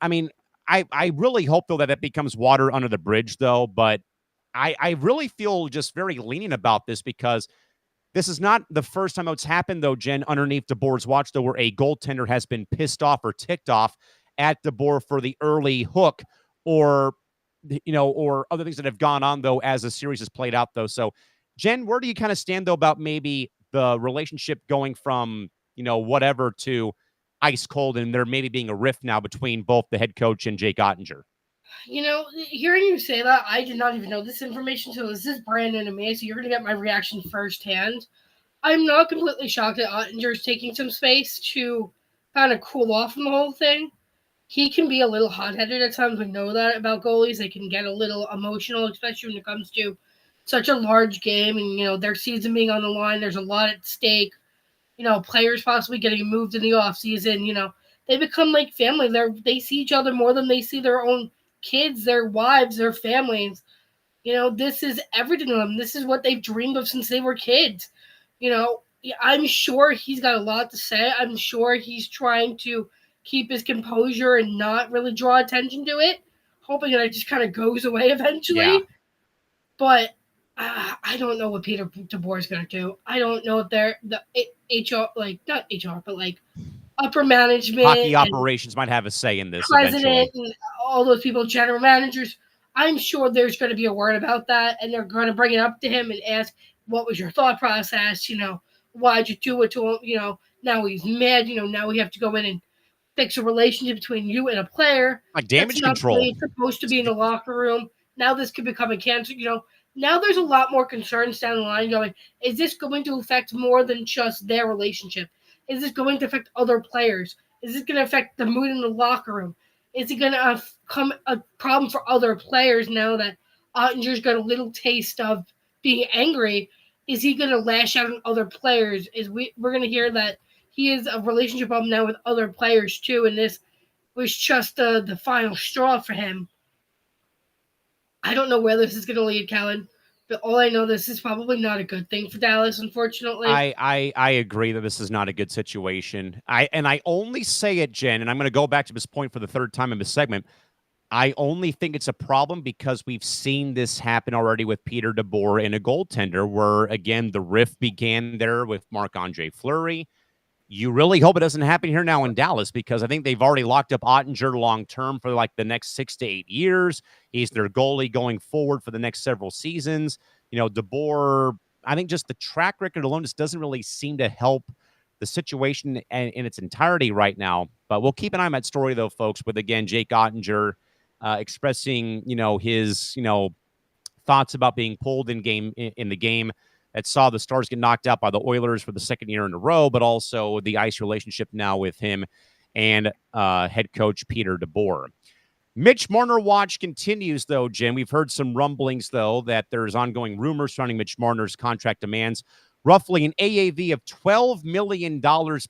I mean, I really hope, though, that becomes water under the bridge, though, but I really feel just very lenient about this because this is not the first time it's happened, though, Jen, underneath DeBoer's watch, though, where a goaltender has been pissed off or ticked off at DeBoer for the early hook or other things that have gone on, though, as the series has played out, though. So, Jen, where do you kind of stand, though, about maybe the relationship going from, whatever to ice cold and there maybe being a rift now between both the head coach and Jake Ottinger? Hearing you say that, I did not even know this information, so this is brand new to me, so you're going to get my reaction firsthand. I'm not completely shocked that Ottinger's taking some space to kind of cool off from the whole thing. He can be a little hot-headed at times. We know that about goalies. They can get a little emotional, especially when it comes to such a large game and, their season being on the line. There's a lot at stake. players possibly getting moved in the off season. They become like family. They see each other more than they see their own kids, their wives, their families. This is everything to them. This is what they've dreamed of since they were kids. I'm sure he's got a lot to say. I'm sure he's trying to keep his composure and not really draw attention to it, hoping that it just kind of goes away eventually. Yeah. But I don't know what Peter DeBoer is going to do. I don't know if they're the HR, not HR, but upper management, hockey operations might have a say in this president, eventually. and all those people, general managers. I'm sure there's going to be a word about that, and they're going to bring it up to him and ask, "What was your thought process? Why'd you do it to him? Now he's mad. Now we have to go in and fix a relationship between you and a player. Like damage That's not control. the way it's supposed to be in the locker room. Now this could become a cancer. Now there's a lot more concerns down the line going, is this going to affect more than just their relationship? Is this going to affect other players? Is this going to affect the mood in the locker room? Is it going to become a problem for other players now that Ottinger's got a little taste of being angry? Is he going to lash out on other players? We're going to hear that he has a relationship problem now with other players too, and this was just the final straw for him. I don't know where this is going to lead, Kellen, but all I know, this is probably not a good thing for Dallas, unfortunately. I agree that this is not a good situation. I only say it, Jen, and I'm going to go back to this point for the third time in this segment. I only think it's a problem because we've seen this happen already with Peter DeBoer in a goaltender where, again, the rift began there with Marc-Andre Fleury. You really hope it doesn't happen here now in Dallas because I think they've already locked up Ottinger long-term for like the next 6 to 8 years. He's their goalie going forward for the next several seasons. DeBoer, I think just the track record alone just doesn't really seem to help the situation in its entirety right now. But we'll keep an eye on that story, though, folks, with, again, Jake Ottinger expressing, his, thoughts about being pulled in the game that saw the Stars get knocked out by the Oilers for the second year in a row, but also the ice relationship now with him and head coach Peter DeBoer. Mitch Marner watch continues, though, Jim. We've heard some rumblings, though, that there's ongoing rumors surrounding Mitch Marner's contract demands, roughly an AAV of $12 million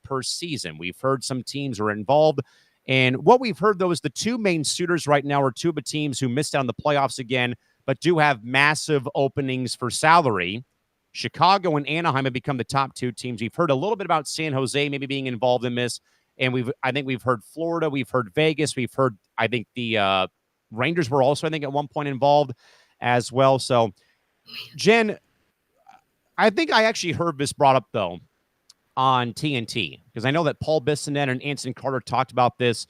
per season. We've heard some teams are involved. And what we've heard, though, is the two main suitors right now are two of the teams who missed out on the playoffs again, but do have massive openings for salary. Chicago and Anaheim have become the top two teams. We've heard a little bit about San Jose maybe being involved in this. And I think we've heard Florida, we've heard Vegas, we've heard, I think the Rangers were also, I think, at one point involved as well. So, Jen, I think I actually heard this brought up, though, on TNT, because I know that Paul Bissonnette and Anson Carter talked about this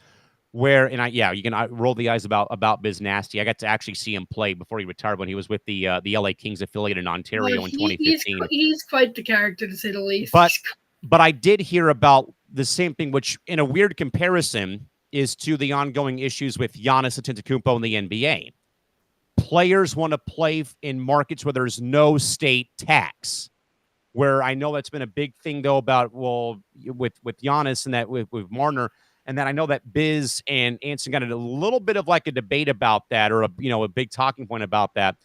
where, and you can roll the eyes about Biz Nasty. I got to actually see him play before he retired when he was with the LA Kings affiliate in Ontario in 2015. He's quite the character, to say the least. But I did hear about the same thing, which in a weird comparison is to the ongoing issues with Giannis Antetokounmpo in the NBA. Players want to play in markets where there's no state tax. Where I know that's been a big thing, though, about, with Giannis and that with Marner. And then I know that Biz and Anson got a little bit of like a debate about that, or a big talking point about that.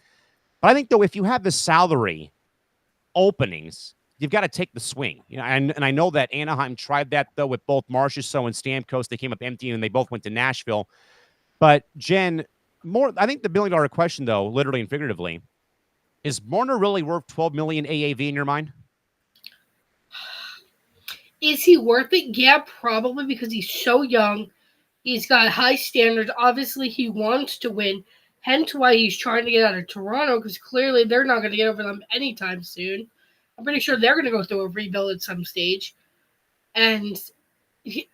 But I think, though, if you have the salary openings, you've got to take the swing. And I know that Anaheim tried that, though, with both Marchessault and Stamkos. They came up empty and they both went to Nashville. But Jen, I think the $1 billion question, though, literally and figuratively, is Marner really worth $12 million AAV in your mind? Is he worth it? Yeah, probably, because he's so young. He's got high standards. Obviously, he wants to win. Hence why he's trying to get out of Toronto, because clearly they're not going to get over them anytime soon. I'm pretty sure they're going to go through a rebuild at some stage. And, is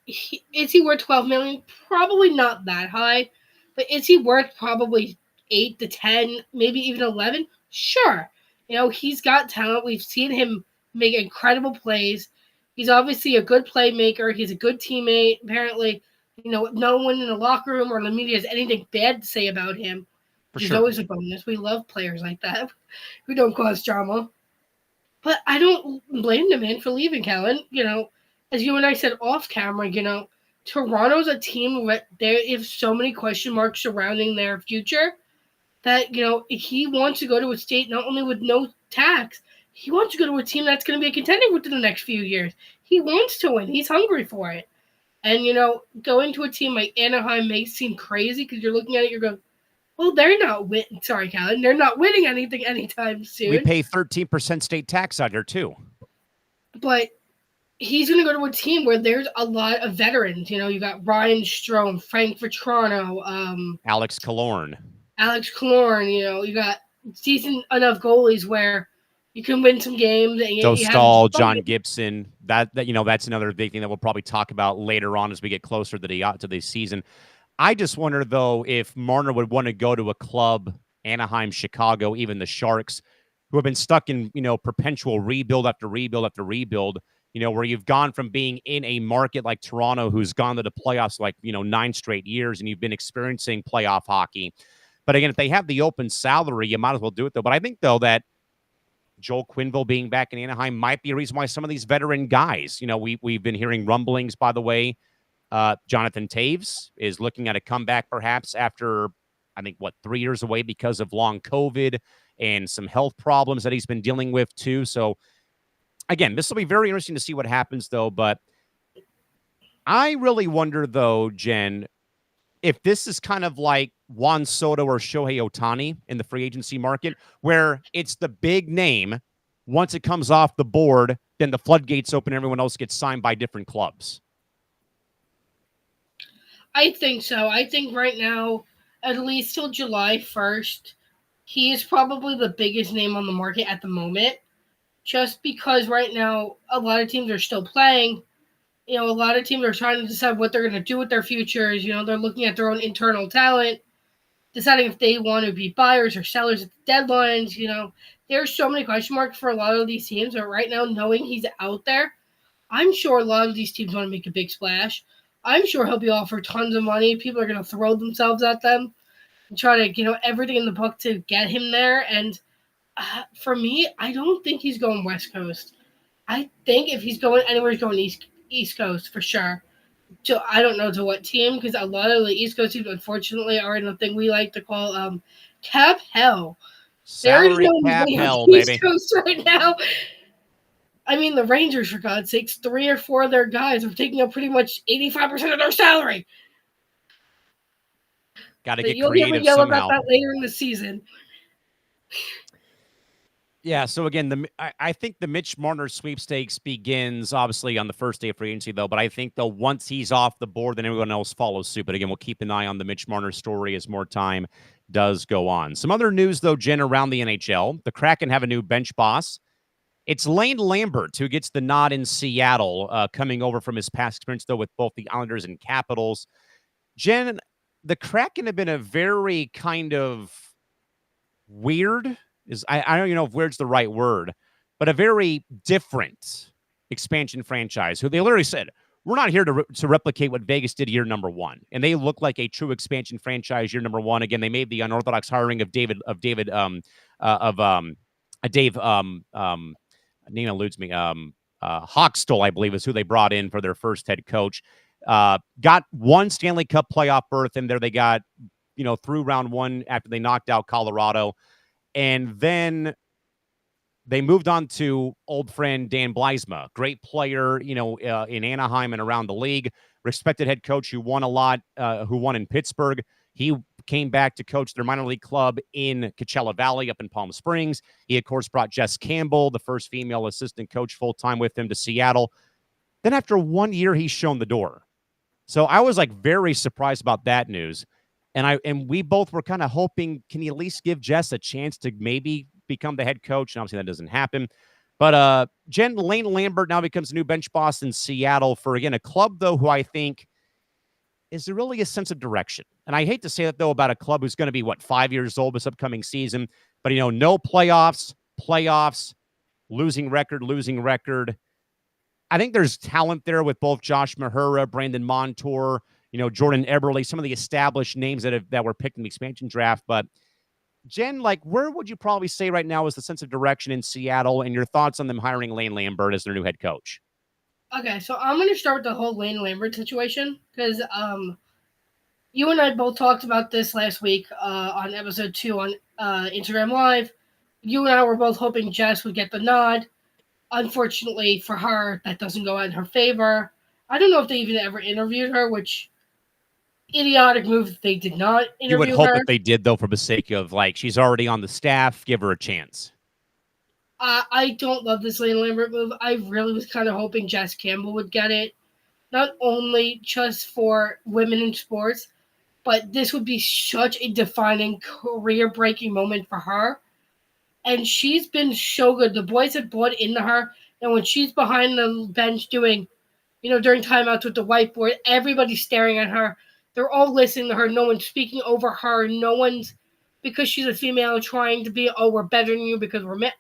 he worth $12 million? Probably not that high. But is he worth probably 8 to 10, maybe even 11? Sure. He's got talent. We've seen him make incredible plays. He's obviously a good playmaker. He's a good teammate. Apparently, no one in the locker room or in the media has anything bad to say about him, which is always a bonus. We love players like that who don't cause drama. But I don't blame the man for leaving, Kellen. As you and I said off camera, Toronto's a team where there is so many question marks surrounding their future that, he wants to go to a state not only with no tax, he wants to go to a team that's going to be a contender within the next few years. He wants to win. He's hungry for it. And, going to a team like Anaheim may seem crazy because you're looking at it, you're going, well, they're not winning. Sorry, Callan. They're not winning anything anytime soon. We pay 13% state tax out here, too. But he's going to go to a team where there's a lot of veterans. You got Ryan Strome, Frank Vetrano, Alex Killorn. You got decent enough goalies where you can win some games. And Joe Stahl, John Gibson. That's another big thing that we'll probably talk about later on as we get closer to the season. I just wonder, though, if Marner would want to go to a club, Anaheim, Chicago, even the Sharks, who have been stuck in, perpetual rebuild after rebuild after rebuild, where you've gone from being in a market like Toronto, who's gone to the playoffs 9 straight years, and you've been experiencing playoff hockey. But again, if they have the open salary, you might as well do it, though. But I think, though, that Joel Quenneville being back in Anaheim might be a reason why some of these veteran guys, we've been hearing rumblings, by the way. Jonathan Taves is looking at a comeback perhaps after, 3 years away because of long COVID and some health problems that he's been dealing with too. So again, this will be very interesting to see what happens though. But I really wonder though, Jen, if this is kind of like Juan Soto or Shohei Ohtani in the free agency market, where it's the big name. Once it comes off the board, then the floodgates open, everyone else gets signed by different clubs. I think so. I think right now, at least till July 1st, he is probably the biggest name on the market at the moment. Just because right now, a lot of teams are still playing. A lot of teams are trying to decide what they're going to do with their futures. They're looking at their own internal talent, deciding if they want to be buyers or sellers at the deadlines. There's so many question marks for a lot of these teams. But right now, knowing he's out there, I'm sure a lot of these teams want to make a big splash. I'm sure he'll be offered tons of money. People are going to throw themselves at them and try to, everything in the book to get him there. And for me, I don't think he's going West Coast. I think if he's going anywhere, he's going East Coast for sure. So I don't know to what team, because a lot of the East Coast teams, unfortunately, are in the thing we like to call cap hell. Salary cap hell, baby. East Coast right now. I mean, the Rangers, for God's sakes, 3 or 4 of their guys are taking up pretty much 85% of their salary. Got to get creative somehow. You'll hear me yell about that later in the season. Yeah, so again, I think the Mitch Marner sweepstakes begins obviously on the first day of free agency, though. But I think, though, once he's off the board, then everyone else follows suit. But again, we'll keep an eye on the Mitch Marner story as more time does go on. Some other news, though, Jen, around the NHL. The Kraken have a new bench boss. It's Lane Lambert who gets the nod in Seattle, coming over from his past experience, though, with both the Islanders and Capitals. Jen, the Kraken have been a very kind of weird, I don't even know if weird's the right word, but a very different expansion franchise who they literally said, we're not here to replicate what Vegas did year number 1. And they look like a true expansion franchise year number 1. Again, they made the unorthodox hiring of Dave, name eludes me. Hawkstall, I believe, is who they brought in for their first head coach. Got one Stanley Cup playoff berth, and there they got, through round 1 after they knocked out Colorado. And then they moved on to old friend Dan Bleisma, great player, in Anaheim and around the league, respected head coach who won a lot, who won in Pittsburgh. He came back to coach their minor league club in Coachella Valley up in Palm Springs. He, of course, brought Jess Campbell, the first female assistant coach, full-time with him to Seattle. Then after 1 year, he's shown the door. So I was very surprised about that news. And we both were kind of hoping, can you at least give Jess a chance to maybe become the head coach? And obviously that doesn't happen. But Jen, Lane Lambert now becomes the new bench boss in Seattle for, again, a club, though, who I think is really a sense of direction. And I hate to say that, though, about a club who's going to be, 5 years old this upcoming season. But, no playoffs, losing record. I think there's talent there with both Josh Mahura, Brandon Montour, Jordan Eberle, some of the established names that were picked in the expansion draft. But Jen, where would you probably say right now is the sense of direction in Seattle, and your thoughts on them hiring Lane Lambert as their new head coach? Okay, so I'm going to start with the whole Lane Lambert situation because you and I both talked about this last week on episode 2 on Instagram Live. You and I were both hoping Jess would get the nod. Unfortunately for her, that doesn't go in her favor. I don't know if they even ever interviewed her, which idiotic move that they did not You would interview hope her. if they did, though, for the sake of, like, she's already on the staff, give her a chance. I don't love this Lane Lambert move. I really was kind of hoping Jess Campbell would get it. Not only just for women in sports, but this would be such a defining career breaking moment for her. And she's been so good. The boys have bought into her. And when she's behind the bench doing, during timeouts with the whiteboard, everybody's staring at her. They're all listening to her. No one's speaking over her. No one's, because she's a female, trying to be, oh, we're better than you because we're men.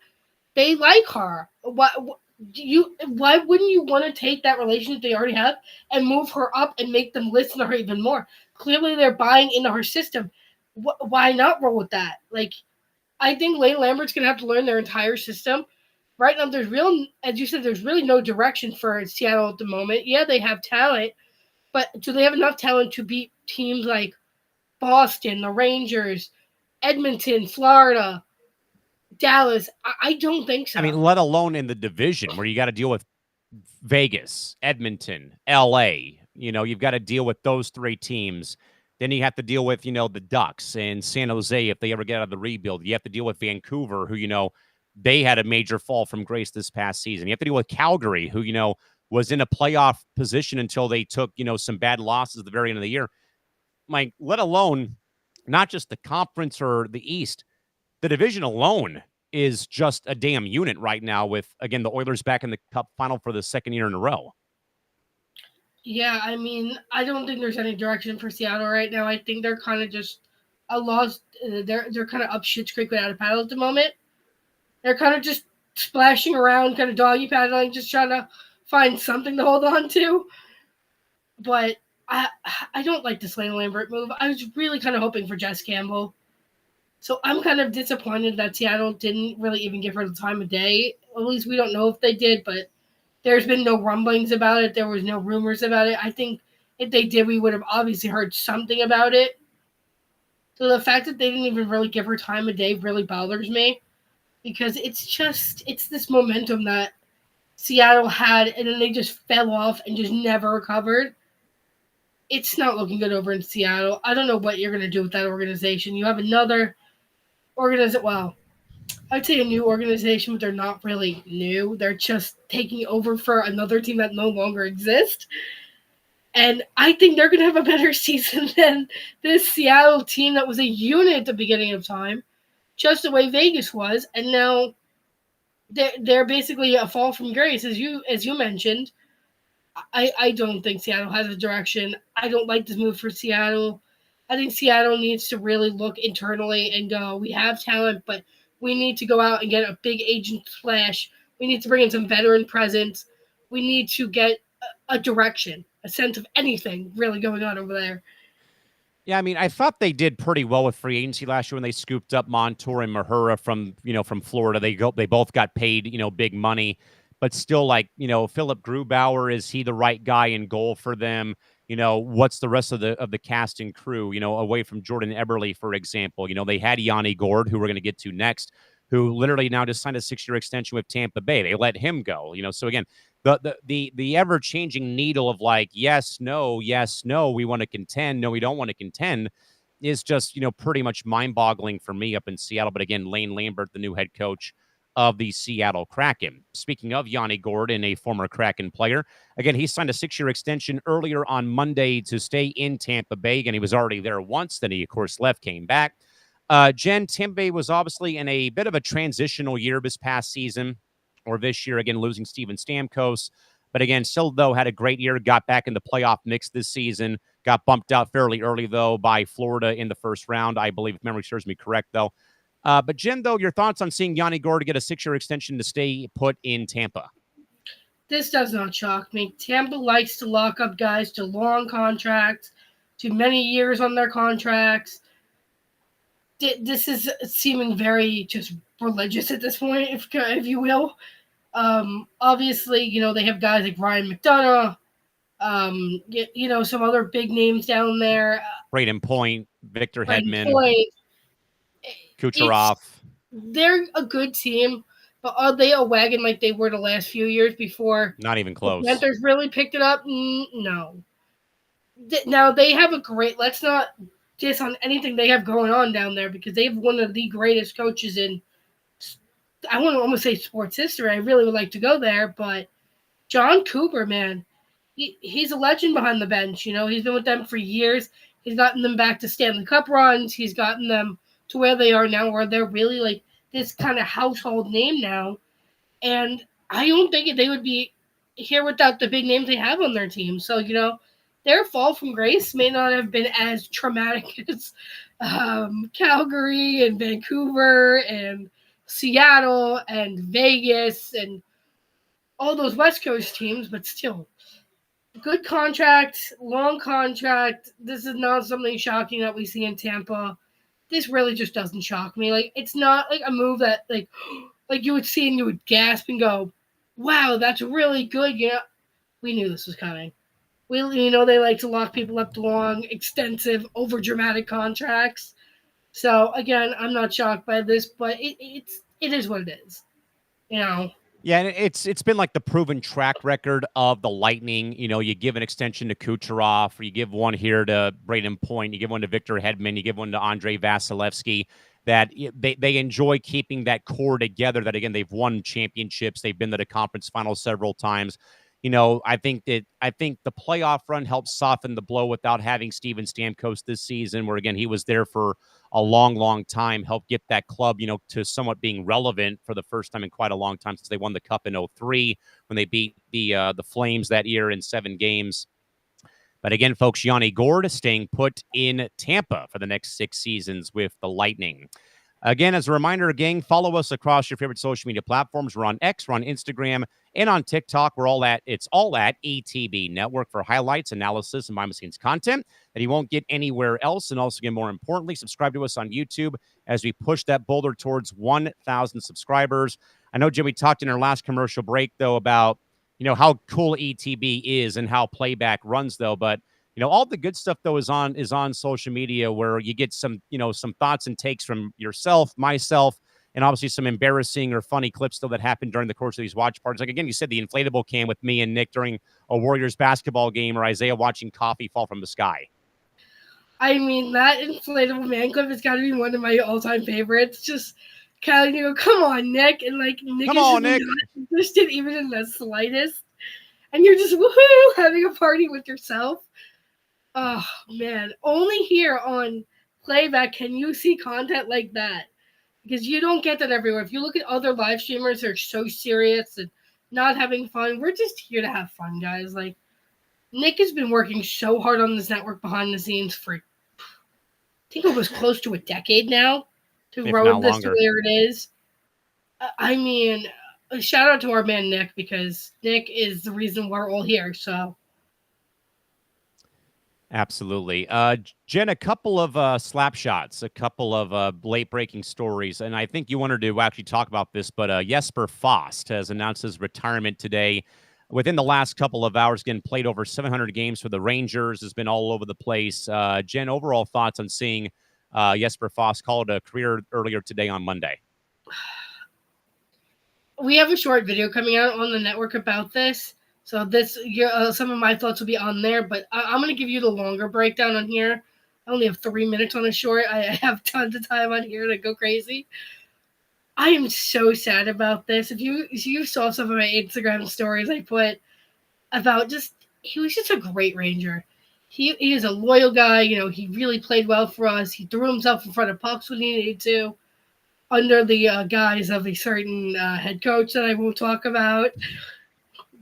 They like her. Why wouldn't you want to take that relationship they already have and move her up and make them listen to her even more? Clearly, they're buying into her system. Why not roll with that? Like, I think Lane Lambert's gonna have to learn their entire system. Right now, as you said, there's really no direction for Seattle at the moment. Yeah, they have talent, but do they have enough talent to beat teams like Boston, the Rangers, Edmonton, Florida, Dallas? I don't think so. I mean, let alone in the division where you got to deal with Vegas, Edmonton, LA. You've got to deal with those three teams. Then you have to deal with, the Ducks and San Jose if they ever get out of the rebuild. You have to deal with Vancouver, who, they had a major fall from grace this past season. You have to deal with Calgary, who, was in a playoff position until they took, some bad losses at the very end of the year. Like, let alone not just the conference or the East, the division alone is just a damn unit right now with, again, the Oilers back in the Cup final for the second year in a row. Yeah, I mean, I don't think there's any direction for Seattle right now. I think they're kind of just a lost. They're kind of up shit's creek without a paddle at the moment. They're kind of just splashing around, kind of doggy paddling, just trying to find something to hold on to. But I don't like this Lane Lambert move. I was really kind of hoping for Jess Campbell. So I'm kind of disappointed that Seattle didn't really even give her the time of day. At least we don't know if they did, but there's been no rumblings about it. There was no rumors about it. I think if they did, we would have obviously heard something about it. So the fact that they didn't even really give her time of day really bothers me, because it's this momentum that Seattle had, and then they just fell off and just never recovered. It's not looking good over in Seattle. I don't know what you're going to do with that organization. You have another organization. Well, I'd say a new organization, but they're not really new. They're just taking over for another team that no longer exists. And I think they're going to have a better season than this Seattle team that was a unit at the beginning of time, just the way Vegas was. And now they're basically a fall from grace, as you mentioned. I don't think Seattle has a direction. I don't like this move for Seattle. I think Seattle needs to really look internally and go, we have talent, but we need to go out and get a big agent splash. We need to bring in some veteran presence. We need to get a direction, a sense of anything really going on over there. Yeah, I mean, I thought they did pretty well with free agency last year when they scooped up Montour and Mahura from Florida. They both got paid, big money, but still, like, Philip Grubauer, is he the right guy in goal for them? What's the rest of the cast and crew, away from Jordan Eberle, for example? They had Yanni Gord, who we're going to get to next, who literally now just signed a 6-year extension with Tampa Bay. They let him go, so again, the ever-changing needle of, like, yes, no, we want to contend, no, we don't want to contend, is just, pretty much mind-boggling for me up in Seattle. But again, Lane Lambert, the new head coach of the Seattle Kraken. Speaking of Yanni Gordon, a former Kraken player, again, he signed a 6-year extension earlier on Monday to stay in Tampa Bay. Again, he was already there once, then he, of course, left, came back. Jen, Tampa Bay was obviously in a bit of a transitional year this past season, or this year, again, losing Steven Stamkos. But again, still, though, had a great year, got back in the playoff mix this season, got bumped out fairly early, though, by Florida in the first round, I believe, if memory serves me correct, though. But Jen, though, your thoughts on seeing Yanni Gord get a 6-year extension to stay put in Tampa? This does not shock me. Tampa likes to lock up guys to long contracts, to many years on their contracts. This is seeming very just religious at this point, if you will. Obviously, they have guys like Ryan McDonough, some other big names down there. Braden Point, Victor Braden Hedman, Point. Kucherov. they're a good team, but are they a wagon like they were the last few years before Not even the close. Panthers really picked it up? No. Now they have a great. Let's not diss on anything they have going on down there because they have one of the greatest coaches in. I want to almost say sports history. I really would like to go there, but John Cooper, man, he's a legend behind the bench. You know, he's been with them for years. He's gotten them back to Stanley Cup runs. He's gotten them to where they are now, where they're really like this kind of household name now. And I don't think they would be here without the big names they have on their team. So, you know, their fall from grace may not have been as traumatic as Calgary and Vancouver and Seattle and Vegas and all those West Coast teams, but still, good contract, long contract. This is not something shocking that we see in Tampa. This really just doesn't shock me. Like, it's not like a move that like you would see and you would gasp and go, "Wow, that's really good." You know, we knew this was coming. They like to lock people up to long, extensive, over dramatic contracts. So again, I'm not shocked by this, but it is what it is. You know. Yeah, and it's been like the proven track record of the Lightning. You know, you give an extension to Kucherov, or you give one here to Braden Point, you give one to Victor Hedman, you give one to Andrei Vasilevsky. That they enjoy keeping that core together. That again, they've won championships, they've been to the conference finals several times. You know, I think the playoff run helped soften the blow without having Steven Stamkos this season, where again he was there for a long, long time, helped get that club, you know, to somewhat being relevant for the first time in quite a long time since they won the Cup in 03 when they beat the Flames that year in 7 games. But again, folks, Yanni Gourde staying put in Tampa for the next 6 seasons with the Lightning. Again, as a reminder, gang, follow us across your favorite social media platforms. We're on X, we're on Instagram, and on TikTok. It's all at ETB Network for highlights, analysis, and behind-the-scenes content that you won't get anywhere else. And also, again, more importantly, subscribe to us on YouTube as we push that boulder towards 1,000 subscribers. I know, Jim, we talked in our last commercial break, though, about, you know, how cool ETB is and how playback runs, though, but you know, all the good stuff though is on social media where you get some, you know, some thoughts and takes from yourself, myself, and obviously some embarrassing or funny clips still that happened during the course of these watch parties. Like again, you said the inflatable cam with me and Nick during a Warriors basketball game, or Isaiah watching coffee fall from the sky. I mean, that inflatable man clip has got to be one of my all-time favorites. Just kind of, you know, come on, Nick, and like Nick Come is on, just Nick. not interested even in the slightest, and you're just woohoo having a party with yourself. Oh man, only here on playback can you see content like that because you don't get that everywhere. If you look at other live streamers, they're so serious and not having fun. We're just here to have fun, guys. Like Nick has been working so hard on this network behind the scenes for I think it was close to a decade now to grow this to where it is. I mean, a shout out to our man Nick because Nick is the reason we're all here. So. Absolutely. Jen, a couple of slap shots, a couple of late breaking stories. And I think you wanted to actually talk about this, but Jesper Fast has announced his retirement today. Within the last couple of hours, again, played over 700 games for the Rangers, has been all over the place. Jen, overall thoughts on seeing Jesper Fast call it a career earlier today on Monday? We have a short video coming out on the network about this. So some of my thoughts will be on there, but I'm going to give you the longer breakdown on here. I only have 3 minutes on a short. I have tons of time on here to go crazy. I am so sad about this. If you saw some of my Instagram stories I put about he was just a great Ranger. He is a loyal guy. You know, he really played well for us. He threw himself in front of pucks when he needed to, under the guise of a certain head coach that I won't talk about.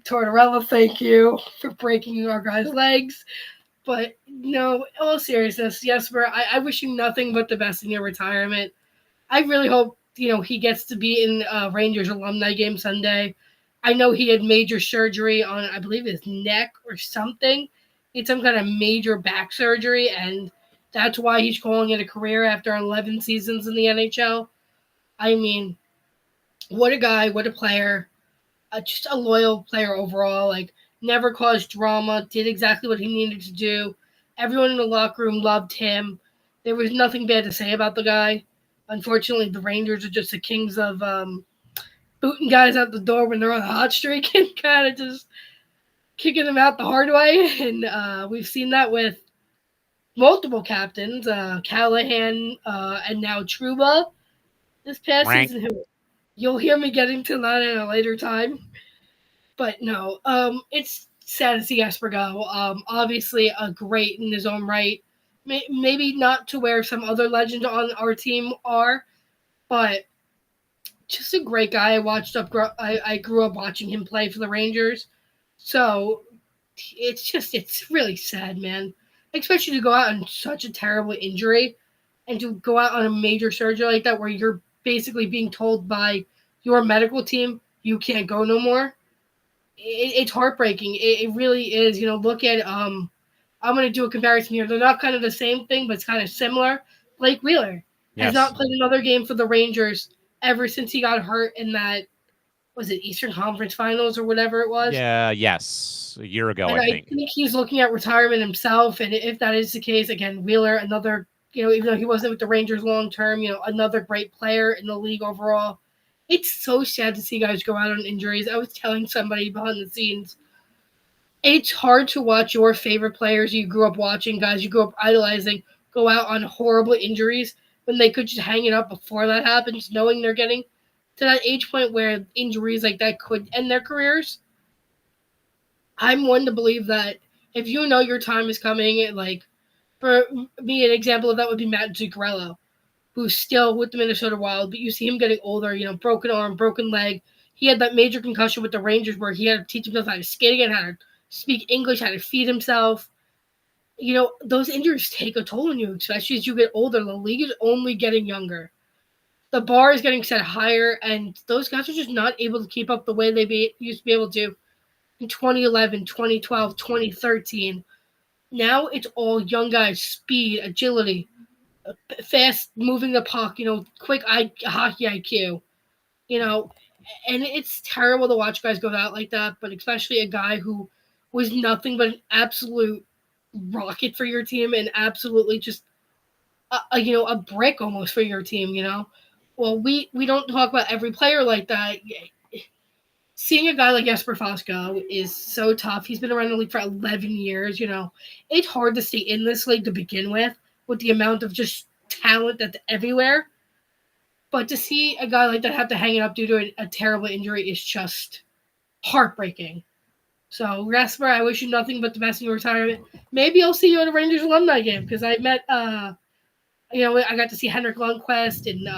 Tortorella, thank you for breaking our guys' legs. But no, all seriousness, Jesper, I wish you nothing but the best in your retirement. I really hope, you know, he gets to be in Rangers alumni game Sunday. I know he had major surgery on, I believe, his neck or something. He had some kind of major back surgery, and that's why he's calling it a career after 11 seasons in the NHL. I mean, what a guy, what a player. Just a loyal player overall. Like, never caused drama, did exactly what he needed to do. Everyone in the locker room loved him. There was nothing bad to say about the guy. Unfortunately, the Rangers are just the kings of booting guys out the door when they're on a hot streak and kind of just kicking them out the hard way. And we've seen that with multiple captains, Callahan, and now Truba this past Rank. season. Who you'll hear me getting to that at a later time. But no, it's sad to see Esper go. Obviously a great in his own right. Maybe not to where some other legends on our team are, but just a great guy. I grew up watching him play for the Rangers, so it's really sad, man. Especially to go out on such a terrible injury, and to go out on a major surgery like that, where you're basically being told by your medical team you can't go no more. It's heartbreaking. It really is. Look at I'm going to do a comparison here. They're not kind of the same thing, but it's kind of similar. Blake Wheeler has not played another game for the Rangers ever since he got hurt in that, was it Eastern Conference Finals or whatever it was? Yeah, yes, a year ago, And I think. he's looking at retirement himself. And if that is the case, again, Wheeler, another, even though he wasn't with the Rangers long term, another great player in the league overall. It's so sad to see guys go out on injuries. I was telling somebody behind the scenes, it's hard to watch your favorite players you grew up watching, guys you grew up idolizing, go out on horrible injuries when they could just hang it up before that happens, knowing they're getting to that age point where injuries like that could end their careers. I'm one to believe that if you know your time is coming, like for me, an example of that would be Matt Zuccarello, who's still with the Minnesota Wild, but you see him getting older, broken arm, broken leg. He had that major concussion with the Rangers where he had to teach himself how to skate again, how to speak English, how to feed himself. Those injuries take a toll on you, especially as you get older. The league is only getting younger. The bar is getting set higher, and those guys are just not able to keep up the way they used to be able to in 2011, 2012, 2013. Now it's all young guys, speed, agility, fast moving the puck, quick hockey IQ, and it's terrible to watch guys go out like that, but especially a guy who was nothing but an absolute rocket for your team and absolutely just a brick almost for your team. Well, we don't talk about every player like that. Seeing a guy like Jesper Fosco is so tough. He's been around the league for 11 years. It's hard to stay in this league to begin with the amount of just talent that's everywhere. But to see a guy like that have to hang it up due to a terrible injury is just heartbreaking. So, Jesper, I wish you nothing but the best in your retirement. Maybe I'll see you at a Rangers alumni game because I met, I got to see Henrik Lundqvist and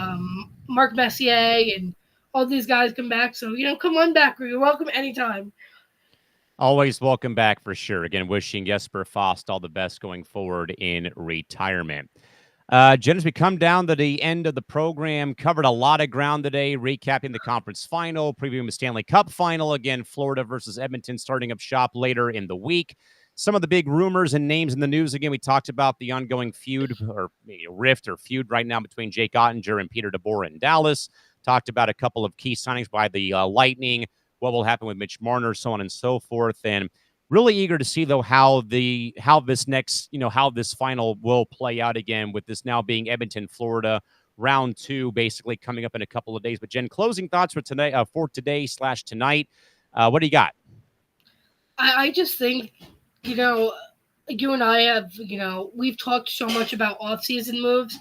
Mark Messier and all these guys come back. So, come on back. You're welcome anytime. Always welcome back for sure. Again, wishing Jesper Fast all the best going forward in retirement. Jen, as we come down to the end of the program, covered a lot of ground today, recapping the conference final, previewing the Stanley Cup final. Again, Florida versus Edmonton starting up shop later in the week. Some of the big rumors and names in the news. Again, we talked about the ongoing feud or maybe a rift or feud right now between Jake Ottinger and Peter DeBoer in Dallas. Talked about a couple of key signings by the Lightning, what will happen with Mitch Marner, so on and so forth. And really eager to see, though, how this final will play out again with this now being Edmonton, Florida, round 2, basically coming up in a couple of days. But Jen, closing thoughts for tonight, tonight. What do you got? I just think, you and I have, we've talked so much about off-season moves.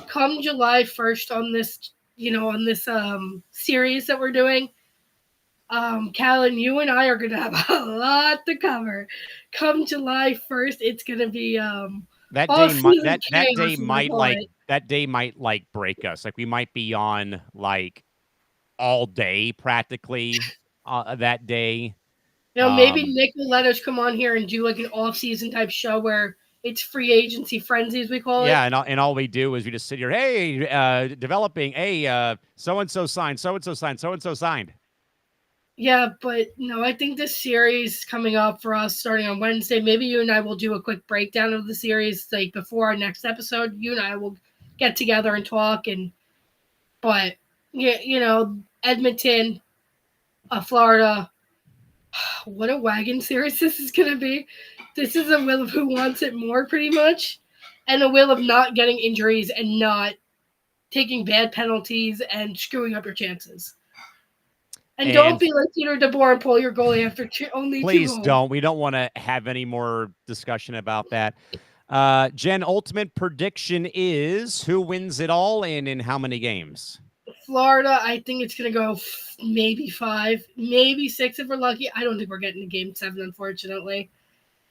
Come July 1st on this, series that we're doing, Callan, you and I are going to have a lot to cover. Come July 1st, it's going to be that day might break us. Like we might be on like all day practically that day. Maybe Nick will let us come on here and do like an off-season type show where it's free agency frenzy, as we call it. Yeah, and all we do is we just sit here, hey, developing, hey, so-and-so signed, so-and-so signed, so-and-so signed. Yeah, but no, I think this series coming up for us starting on Wednesday, maybe you and I will do a quick breakdown of the series, like before our next episode. You and I will get together and talk. But Edmonton, Florida, what a wagon series this is going to be. This is a will of who wants it more, pretty much, and a will of not getting injuries and not taking bad penalties and screwing up your chances. And don't be like Peter DeBoer and pull your goalie after only 2 goals. Please don't. We don't want to have any more discussion about that. Jen, ultimate prediction is who wins it all and in how many games? Florida, I think it's going to go maybe 5, maybe 6 if we're lucky. I don't think we're getting to Game 7, unfortunately.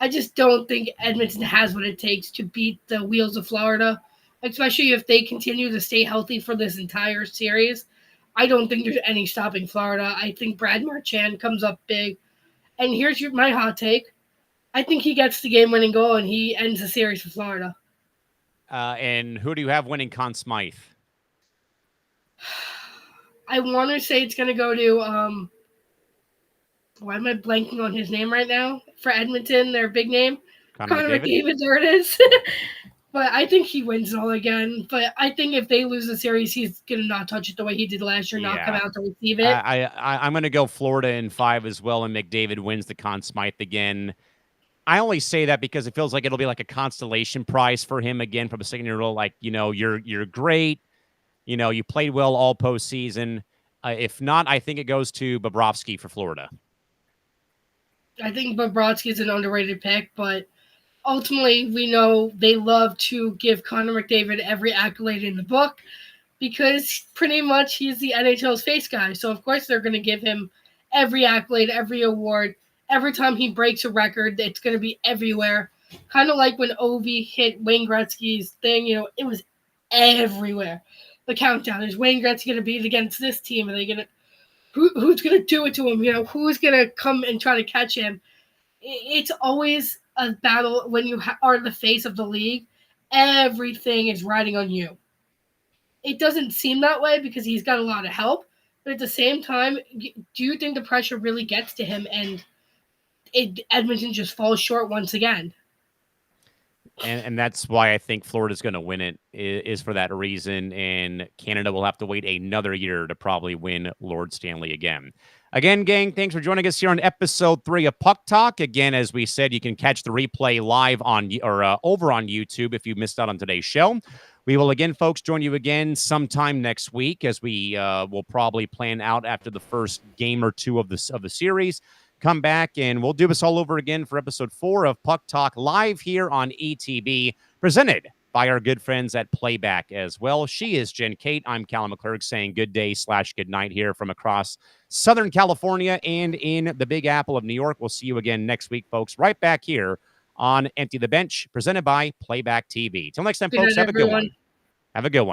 I just don't think Edmonton has what it takes to beat the Wheels of Florida, especially if they continue to stay healthy for this entire series. I don't think there's any stopping Florida. I think Brad Marchand comes up big. And here's my hot take. I think he gets the game-winning goal, and he ends the series for Florida. And who do you have winning Conn Smythe? I want to say it's going to go to why am I blanking on his name right now? For Edmonton, their big name. Connor McDavid, there it is. But I think he wins it all again. But I think if they lose the series, he's going to not touch it the way he did last year, not come out to receive it. I'm going to go Florida in 5 as well, and McDavid wins the Conn Smythe again. I only say that because it feels like it'll be like a constellation prize for him again from a second-year role. Like, you're great. You played well all postseason. If not, I think it goes to Bobrovsky for Florida. I think Bobrovsky is an underrated pick, but ultimately, we know they love to give Connor McDavid every accolade in the book because pretty much he's the NHL's face guy. So, of course, they're going to give him every accolade, every award. Every time he breaks a record, it's going to be everywhere. Kind of like when Ovi hit Wayne Gretzky's thing, it was everywhere. The countdown. Is Wayne Gretzky going to beat against this team? Are they going to who's going to do it to him? Who's going to come and try to catch him? It's always a battle when you are the face of the league. Everything is riding on you. It doesn't seem that way because he's got a lot of help, but at the same time, do you think the pressure really gets to him and Edmonton just falls short once again? And that's why I think Florida's going to win it, is for that reason. And Canada will have to wait another year to probably win Lord Stanley again. Again, gang, thanks for joining us here on episode 3 of Puck Talk. Again, as we said, you can catch the replay live over on YouTube if you missed out on today's show. We will again, folks, join you again sometime next week as we will probably plan out after the first game or two of the series. Come back and we'll do this all over again for episode 4 of Puck Talk live here on ETB, presented by our good friends at Playback as well. She is Jen Kate. I'm Callum McClurg saying good day / good night here from across Southern California and in the Big Apple of New York. We'll see you again next week, folks, right back here on Empty the Bench, presented by Playback TV. Till next time, folks, have a good one. Have a good one.